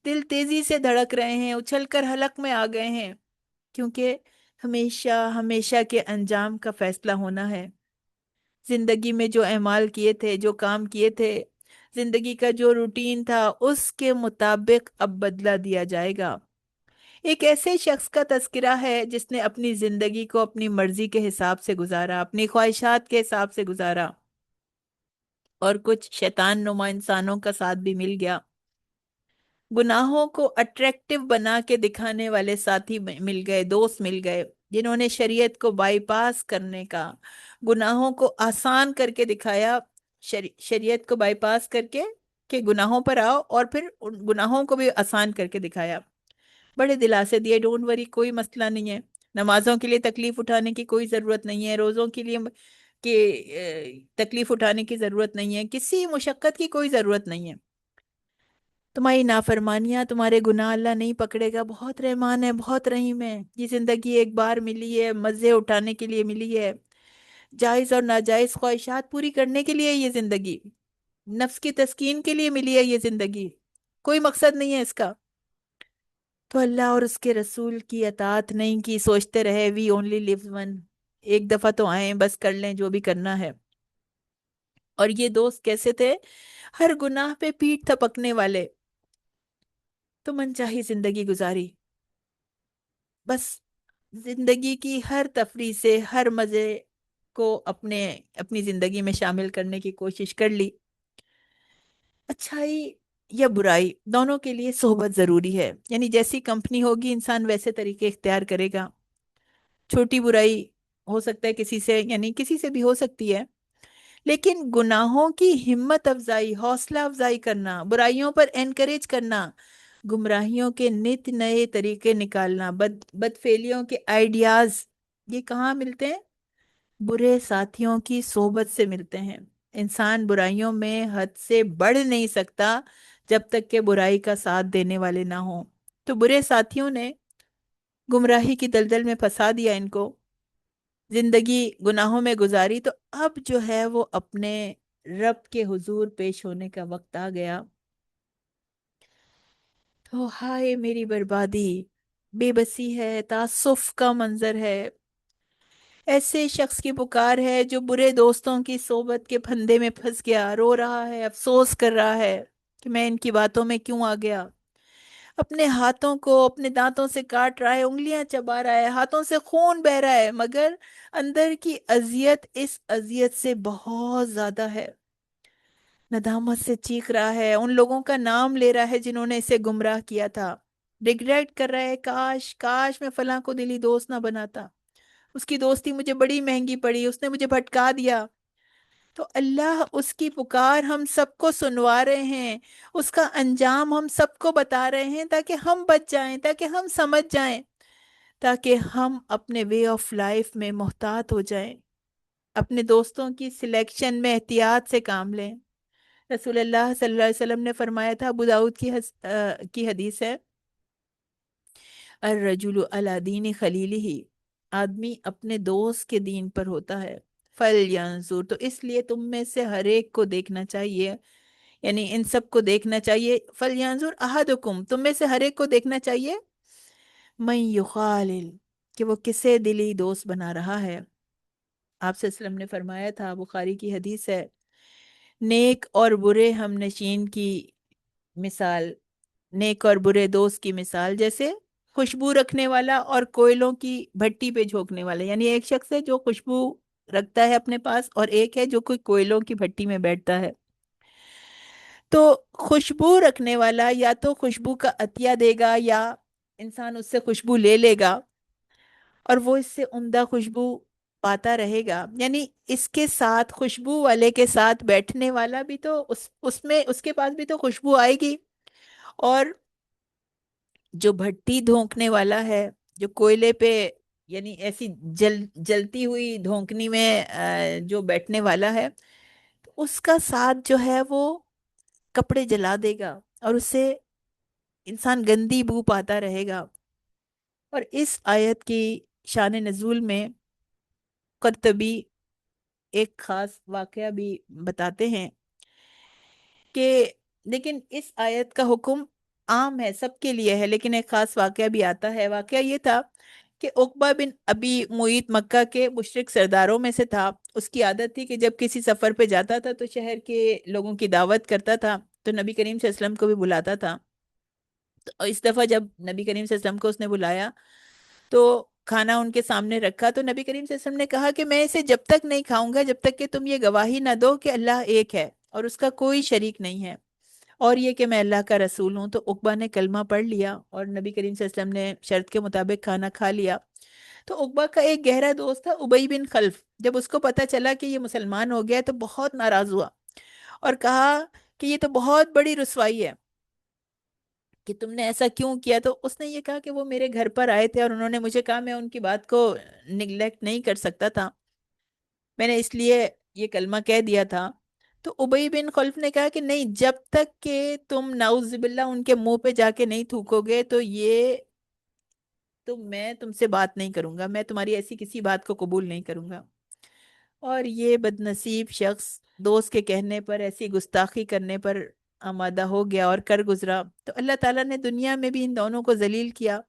دل تیزی سے دھڑک رہے ہیں، اچھل کر حلق میں آ گئے ہیں، کیونکہ ہمیشہ ہمیشہ کے انجام کا فیصلہ ہونا ہے۔ زندگی میں جو اعمال کیے تھے، جو کام کیے تھے، زندگی کا جو روٹین تھا، اس کے مطابق اب بدلہ دیا جائے گا۔ ایک ایسے شخص کا تذکرہ ہے جس نے اپنی زندگی کو اپنی مرضی کے حساب سے گزارا، اپنی خواہشات کے حساب سے گزارا، اور کچھ شیطان نما انسانوں کا ساتھ بھی مل گیا۔ گناہوں کو اٹریکٹیو بنا کے دکھانے والے ساتھی مل گئے، دوست مل گئے، جنہوں نے شریعت کو بائی پاس کرنے کا، گناہوں کو آسان کر کے دکھایا، شریعت کو بائی پاس کر کے کہ گناہوں پر آؤ، اور پھر ان گناہوں کو بھی آسان کر کے دکھایا۔ بڑے دلاسے دیے، ڈونٹ وری، کوئی مسئلہ نہیں ہے، نمازوں کے لیے تکلیف اٹھانے کی کوئی ضرورت نہیں ہے، روزوں کے لیے تکلیف اٹھانے کی ضرورت نہیں ہے، کسی مشقت کی کوئی ضرورت نہیں ہے۔ تمہاری نافرمانیاں، تمہارے گناہ اللہ نہیں پکڑے گا، بہت رحمان ہے، بہت رحیم ہے۔ یہ زندگی ایک بار ملی ہے، مزے اٹھانے کے لیے ملی ہے، جائز اور ناجائز خواہشات پوری کرنے کے لیے یہ زندگی، نفس کی تسکین کے لیے ملی ہے یہ زندگی، کوئی مقصد نہیں ہے اس کا۔ تو اللہ اور اس کے رسول کی اطاعت نہیں کی، سوچتے رہے وی اونلی لیوز ون، ایک دفعہ تو آئیں، بس کر لیں جو بھی کرنا ہے۔ اور یہ دوست کیسے تھے؟ ہر گناہ پہ پیٹھ تھپکنے والے، تو من چاہی زندگی گزاری، بس زندگی کی ہر تفریح سے، ہر مزے کو اپنی زندگی میں شامل کرنے کی کوشش کر لی۔ اچھائی یا برائی دونوں کے لیے صحبت ضروری ہے، یعنی جیسی کمپنی ہوگی انسان ویسے طریقے اختیار کرے گا۔ چھوٹی برائی ہو سکتا ہے کسی سے، یعنی کسی سے بھی ہو سکتی ہے، لیکن گناہوں کی ہمت افزائی، حوصلہ افزائی کرنا، برائیوں پر انکریج کرنا، گمراہیوں کے نت نئے طریقے نکالنا، بدفعلیوں کے آئیڈیاز، یہ کہاں ملتے ہیں؟ برے ساتھیوں کی صحبت سے ملتے ہیں۔ انسان برائیوں میں حد سے بڑھ نہیں سکتا جب تک کہ برائی کا ساتھ دینے والے نہ ہوں۔ تو برے ساتھیوں نے گمراہی کی دلدل میں پھنسا دیا ان کو، زندگی گناہوں میں گزاری، تو اب جو ہے وہ اپنے رب کے حضور پیش ہونے کا وقت آ گیا۔ تو ہائے میری بربادی، بے بسی ہے، تاسف کا منظر ہے، ایسے شخص کی پکار ہے جو برے دوستوں کی صحبت کے پھندے میں پھنس گیا، رو رہا ہے، افسوس کر رہا ہے کہ میں ان کی باتوں میں کیوں آ گیا، اپنے ہاتھوں کو اپنے دانتوں سے کاٹ رہا ہے، انگلیاں چبا رہا ہے، ہاتھوں سے خون بہ رہا ہے، مگر اندر کی اذیت اس اذیت سے بہت زیادہ ہے، ندامت سے چیخ رہا ہے، ان لوگوں کا نام لے رہا ہے جنہوں نے اسے گمراہ کیا تھا، ریگریٹ کر رہا ہے، کاش کاش میں فلاں کو دلی دوست نہ بناتا، اس کی دوستی مجھے بڑی مہنگی پڑی، اس نے مجھے بھٹکا دیا۔ تو اللہ اس کی پکار ہم سب کو سنوا رہے ہیں، اس کا انجام ہم سب کو بتا رہے ہیں، تاکہ ہم بچ جائیں، تاکہ ہم سمجھ جائیں، تاکہ ہم اپنے وے آف لائف میں محتاط ہو جائیں، اپنے دوستوں کی سلیکشن میں احتیاط سے کام لیں۔ رسول اللہ صلی اللہ علیہ وسلم نے فرمایا تھا، ابو داؤد کی حدیث ہے، الرجل علی دین خلیلہ، آدمی اپنے دوست کے دین پر ہوتا ہے، فَلْيَنْظُرْ، تو اس لیے تم میں سے ہر ایک کو دیکھنا چاہیے، یعنی ان سب کو دیکھنا چاہیے، فَلْيَنْظُرْ أَحَدُكُمْ، تم میں سے ہر ایک کو دیکھنا چاہیے، مَنْ يُخَالِلْ، کہ وہ کسے دلی دوست بنا رہا ہے۔ آپ صلی اللہ علیہ وسلم نے فرمایا تھا، بخاری کی حدیث ہے، نیک اور برے ہم نشین کی مثال، نیک اور برے دوست کی مثال جیسے خوشبو رکھنے والا اور کوئلوں کی بھٹی پہ جھونکنے والا، یعنی ایک شخص ہے جو خوشبو رکھتا ہے اپنے پاس، اور ایک ہے جو کوئی کوئلوں کی بھٹی میں بیٹھتا ہے۔ تو خوشبو رکھنے والا یا تو خوشبو کا عطیہ دے گا، یا انسان اس سے خوشبو لے لے گا اور وہ اس سے عمدہ خوشبو پاتا رہے گا، یعنی اس کے ساتھ، خوشبو والے کے ساتھ بیٹھنے والا بھی تو اس میں اس کے پاس بھی تو خوشبو آئے گی، اور جو بھٹی دھونکنے والا ہے، جو کوئلے پہ، یعنی ایسی جلتی ہوئی دھونکنی میں جو بیٹھنے والا ہے، اس کا ساتھ جو ہے وہ کپڑے جلا دے گا اور اسے انسان گندی بو پاتا رہے گا۔ اور اس آیت کی شان نزول میں قرطبی ایک خاص واقعہ بھی بتاتے ہیں کہ لیکن اس آیت کا حکم عام ہے، سب کے لیے ہے، لیکن ایک خاص واقعہ بھی آتا ہے۔ واقعہ یہ تھا کہ عقبہ بن ابی معیط مکہ کے مشرک سرداروں میں سے تھا۔ اس کی عادت تھی کہ جب کسی سفر پہ جاتا تھا تو شہر کے لوگوں کی دعوت کرتا تھا، تو نبی کریم صلی اللہ علیہ وسلم کو بھی بلاتا تھا۔ تو اس دفعہ جب نبی کریم صلی اللہ علیہ وسلم کو اس نے بلایا تو کھانا ان کے سامنے رکھا، تو نبی کریم صلی اللہ علیہ وسلم نے کہا کہ میں اسے جب تک نہیں کھاؤں گا جب تک کہ تم یہ گواہی نہ دو کہ اللہ ایک ہے اور اس کا کوئی شریک نہیں ہے، اور یہ کہ میں اللہ کا رسول ہوں۔ تو عقبہ نے کلمہ پڑھ لیا اور نبی کریم صلی اللہ علیہ وسلم نے شرط کے مطابق کھانا کھا لیا۔ تو عقبہ کا ایک گہرا دوست تھا ابی بن خلف، جب اس کو پتا چلا کہ یہ مسلمان ہو گیا تو بہت ناراض ہوا اور کہا کہ یہ تو بہت بڑی رسوائی ہے کہ تم نے ایسا کیوں کیا۔ تو اس نے یہ کہا کہ وہ میرے گھر پر آئے تھے اور انہوں نے مجھے کہا میں ان کی بات کو نگلیکٹ نہیں کر سکتا تھا، میں نے اس لیے یہ کلمہ کہہ دیا تھا۔ تو ابی بن خلف نے کہا کہ نہیں، جب تک کہ تم نعوذ باللہ ان کے منہ پہ جا کے نہیں تھوکو گے تو میں تم سے بات نہیں کروں گا، میں تمہاری ایسی کسی بات کو قبول نہیں کروں گا۔ اور یہ بدنصیب شخص دوست کے کہنے پر ایسی گستاخی کرنے پر آمادہ ہو گیا اور کر گزرا، تو اللہ تعالیٰ نے دنیا میں بھی ان دونوں کو ذلیل کیا۔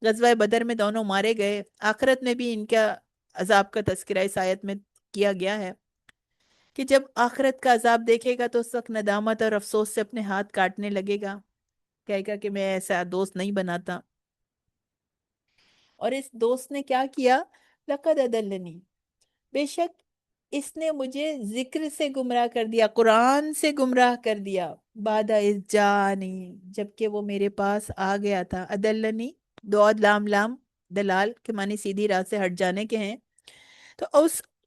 غزوہ بدر میں دونوں مارے گئے، آخرت میں بھی ان کا عذاب کا تذکرہ اس آیت میں کیا گیا ہے کہ جب آخرت کا عذاب دیکھے گا تو اس وقت ندامت اور افسوس سے اپنے ہاتھ کاٹنے لگے گا، کہے گا کہ میں ایسا دوست نہیں بناتا۔ اور اس دوست نے کیا کیا؟ لقد اضلنی، بے شک اس نے مجھے ذکر سے گمراہ کر دیا، قرآن سے گمراہ کر دیا، بعد اذ جانی، جبکہ وہ میرے پاس آ گیا تھا۔ ادلنی، دو عد لام لام دلال کے معنی سیدھی راہ سے ہٹ جانے کے ہیں۔ تو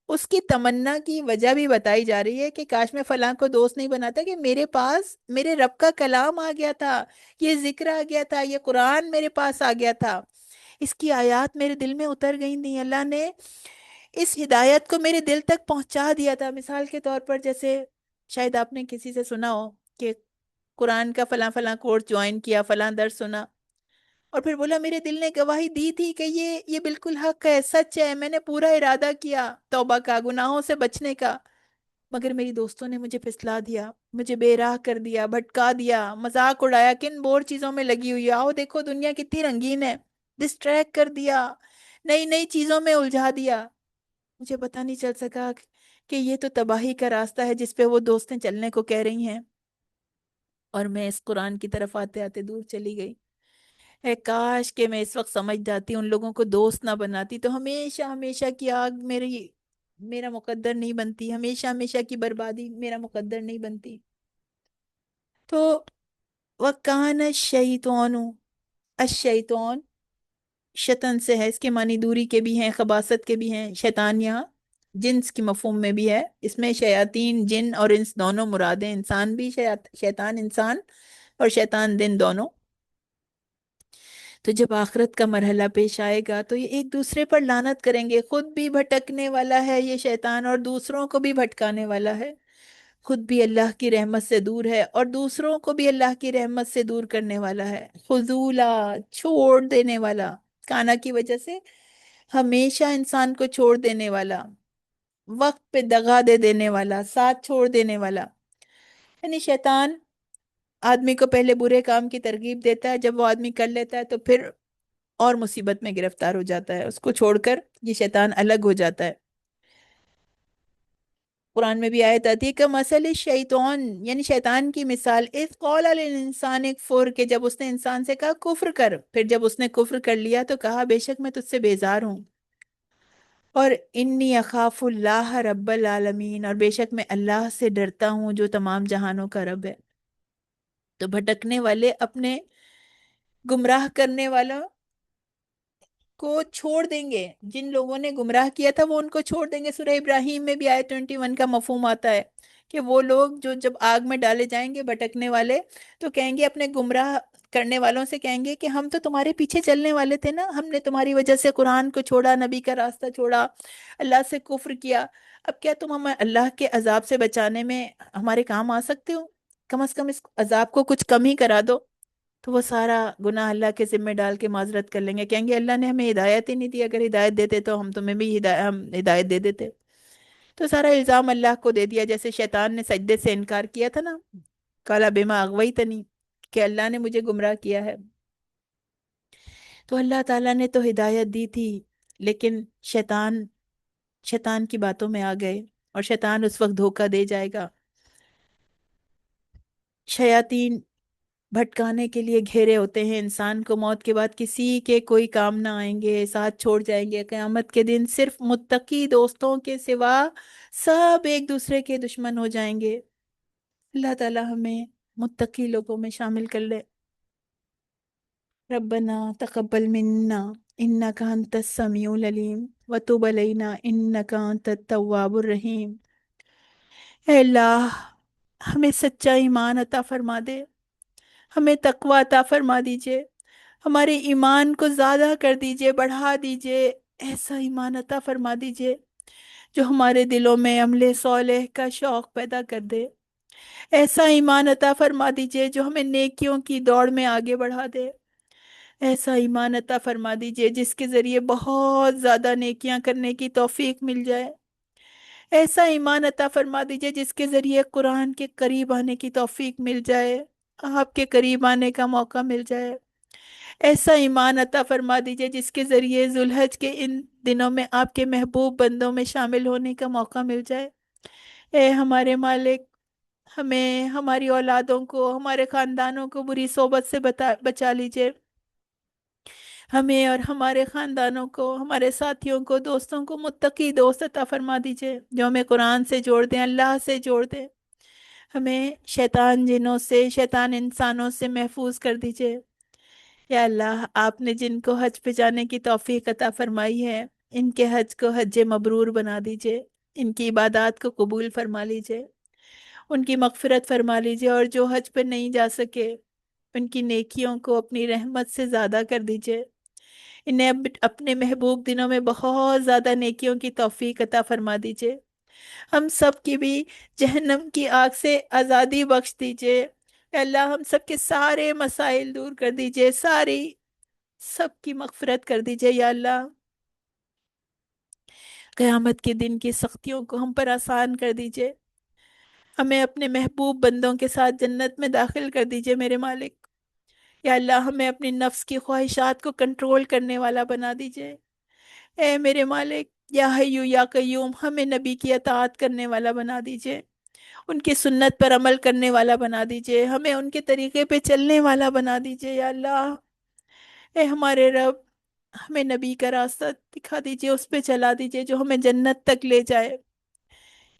اس کی تمنا کی وجہ بھی بتائی جا رہی ہے کہ کاش میں فلاں کو دوست نہیں بناتا، کہ میرے پاس میرے رب کا کلام آ گیا تھا، یہ ذکر آ گیا تھا، یہ قرآن میرے پاس آ گیا تھا، اس کی آیات میرے دل میں اتر گئی تھیں، اللہ نے اس ہدایت کو میرے دل تک پہنچا دیا تھا۔ مثال کے طور پر جیسے شاید آپ نے کسی سے سنا ہو کہ قرآن کا فلاں فلاں کورس جوائن کیا، فلاں درس سنا، اور پھر بولا میرے دل نے گواہی دی تھی کہ یہ بالکل حق ہے، سچ ہے، میں نے پورا ارادہ کیا توبہ کا، گناہوں سے بچنے کا، مگر میری دوستوں نے مجھے پھسلا دیا، مجھے بے راہ کر دیا، بھٹکا دیا، مذاق اڑایا، کن بور چیزوں میں لگی ہوئی ہے، آؤ دیکھو دنیا کتنی رنگین ہے، ڈسٹریکٹ کر دیا، نئی نئی چیزوں میں الجھا دیا، مجھے پتہ نہیں چل سکا کہ یہ تو تباہی کا راستہ ہے جس پہ وہ دوستیں چلنے کو کہہ رہی ہیں، اور میں اس قرآن کی طرف آتے آتے دور چلی گئی۔ اے کاش کہ میں اس وقت سمجھ جاتی، ان لوگوں کو دوست نہ بناتی، تو ہمیشہ ہمیشہ کی آگ میرا مقدر نہیں بنتی، ہمیشہ ہمیشہ کی بربادی میرا مقدر نہیں بنتی۔ تو وَكَانَ الشَّيْطَانُ، الشیطان شطن سے ہے، اس کے معنی دوری کے بھی ہیں، خباثت کے بھی ہیں۔ شیطان یہاں جنس کی مفہوم میں بھی ہے، اس میں شیاطین جن اور انس دونوں مراد ہیں، انسان بھی شیطان انسان اور شیطان دن دونوں۔ تو جب آخرت کا مرحلہ پیش آئے گا تو یہ ایک دوسرے پر لعنت کریں گے، خود بھی بھٹکنے والا ہے یہ شیطان اور دوسروں کو بھی بھٹکانے والا ہے، خود بھی اللہ کی رحمت سے دور ہے اور دوسروں کو بھی اللہ کی رحمت سے دور کرنے والا ہے، خذولا، چھوڑ دینے والا، کانا کی وجہ سے ہمیشہ انسان کو چھوڑ دینے والا، وقت پہ دغا دے دینے والا، ساتھ چھوڑ دینے والا۔ یعنی شیطان آدمی کو پہلے برے کام کی ترغیب دیتا ہے، جب وہ آدمی کر لیتا ہے تو پھر اور مصیبت میں گرفتار ہو جاتا ہے، اس کو چھوڑ کر یہ شیطان الگ ہو جاتا ہے۔ قرآن میں بھی آیت آتی ہے کہ مثل الشیطان، یعنی شیطان کی مثال، اذ قال للانسان اکفر، کہ جب اس نے انسان سے کہا کفر کر، پھر جب اس نے کفر کر لیا تو کہا بے شک میں تجھ سے بیزار ہوں، اور انی اخاف اللہ رب العالمین، اور بے شک میں اللہ سے ڈرتا ہوں جو تمام جہانوں کا رب ہے۔ تو بھٹکنے والے اپنے گمراہ کرنے والا کو چھوڑ دیں گے، جن لوگوں نے گمراہ کیا تھا وہ ان کو چھوڑ دیں گے۔ سورہ ابراہیم میں بھی آیت 21 کا مفہوم آتا ہے کہ وہ لوگ جو جب آگ میں ڈالے جائیں گے بھٹکنے والے، تو کہیں گے اپنے گمراہ کرنے والوں سے، کہیں گے کہ ہم تو تمہارے پیچھے چلنے والے تھے نا، ہم نے تمہاری وجہ سے قرآن کو چھوڑا، نبی کا راستہ چھوڑا، اللہ سے کفر کیا، اب کیا تم ہمیں اللہ کے عذاب سے بچانے میں ہمارے کام آ سکتے ہو؟ کم از کم اس عذاب کو کچھ کم ہی کرا دو۔ تو وہ سارا گناہ اللہ کے ذمہ ڈال کے معذرت کر لیں گے، کہیں گے اللہ نے ہمیں ہدایت ہی نہیں دی، اگر ہدایت دیتے تو ہم تمہیں بھی ہدایت دے دیتے۔ تو سارا الزام اللہ کو دے دیا، جیسے شیطان نے سجدے سے انکار کیا تھا نا، کالا بما اغویتنی، کہ اللہ نے مجھے گمراہ کیا ہے۔ تو اللہ تعالیٰ نے تو ہدایت دی تھی، لیکن شیطان کی باتوں میں آ گئے، اور شیطان اس وقت دھوکہ دے جائے گا۔ شیاطین بھٹکانے کے لیے گھیرے ہوتے ہیں انسان کو، موت کے بعد کسی کے کوئی کام نہ آئیں گے، ساتھ چھوڑ جائیں گے۔ قیامت کے دن صرف متقی دوستوں کے سوا سب ایک دوسرے کے دشمن ہو جائیں گے۔ اللہ تعالی ہمیں متقی لوگوں میں شامل کر لے۔ ربنا تقبل منا انک انت السمیع العلیم وتب علینا انک انت التواب الرحیم۔ اے اللہ، ہمیں سچا ایمان عطا فرما دے، ہمیں تقوی عطا فرما دیجئے، ہمارے ایمان کو زیادہ کر دیجئے، بڑھا دیجئے، ایسا ایمان عطا فرما دیجئے جو ہمارے دلوں میں عمل صالح کا شوق پیدا کر دے۔ ایسا ایمان عطا فرما دیجئے جو ہمیں نیکیوں کی دوڑ میں آگے بڑھا دے۔ ایسا ایمان عطا فرما دیجئے جس کے ذریعے بہت زیادہ نیکیاں کرنے کی توفیق مل جائے۔ ایسا ایمان عطا فرما دیجئے جس کے ذریعے قرآن کے قریب آنے کی توفیق مل جائے، آپ کے قریب آنے کا موقع مل جائے۔ ایسا ایمان عطا فرما دیجئے جس کے ذریعے ذوالحج کے ان دنوں میں آپ کے محبوب بندوں میں شامل ہونے کا موقع مل جائے۔ اے ہمارے مالک، ہمیں، ہماری اولادوں کو، ہمارے خاندانوں کو بری صحبت سے بچا لیجئے۔ ہمیں اور ہمارے خاندانوں کو، ہمارے ساتھیوں کو، دوستوں کو متقی دوست عطا فرما دیجئے جو ہمیں قرآن سے جوڑ دیں، اللہ سے جوڑ دیں۔ ہمیں شیطان جنوں سے، شیطان انسانوں سے محفوظ کر دیجئے۔ یا اللہ، آپ نے جن کو حج پہ جانے کی توفیق عطا فرمائی ہے، ان کے حج کو حج مبرور بنا دیجئے، ان کی عبادات کو قبول فرما لیجئے، ان کی مغفرت فرما لیجئے، اور جو حج پہ نہیں جا سکے ان کی نیکیوں کو اپنی رحمت سے زیادہ کر دیجئے، انہیں اپنے محبوب دنوں میں بہت زیادہ نیکیوں کی توفیق عطا فرما دیجئے۔ ہم سب کی بھی جہنم کی آگ سے آزادی بخش دیجئے۔ اے اللہ، ہم سب کے سارے مسائل دور کر دیجئے، سب کی مغفرت کر دیجئے یا اللہ۔ قیامت کے دن کی سختیوں کو ہم پر آسان کر دیجئے، ہمیں اپنے محبوب بندوں کے ساتھ جنت میں داخل کر دیجئے میرے مالک۔ یا اللہ، ہمیں اپنی نفس کی خواہشات کو کنٹرول کرنے والا بنا دیجئے۔ اے میرے مالک، یا حیو یا قیوم، ہمیں نبی کی اطاعت کرنے والا بنا دیجئے، ان کی سنت پر عمل کرنے والا بنا دیجئے، ہمیں ان کے طریقے پہ چلنے والا بنا دیجئے یا اللہ۔ اے ہمارے رب، ہمیں نبی کا راستہ دکھا دیجئے، اس پہ چلا دیجئے جو ہمیں جنت تک لے جائے۔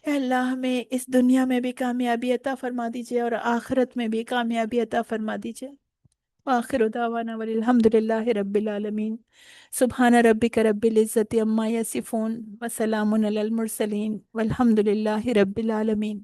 اے اللہ، ہمیں اس دنیا میں بھی کامیابی عطا فرما دیجئے اور آخرت میں بھی کامیابی عطا فرما دیجئے۔ وآخر دعوانا والحمد للہ رب العالمین۔ سبحان ربک رب العزت عما یصفون وسلام علی المرسلین والحمد للہ رب العالمین۔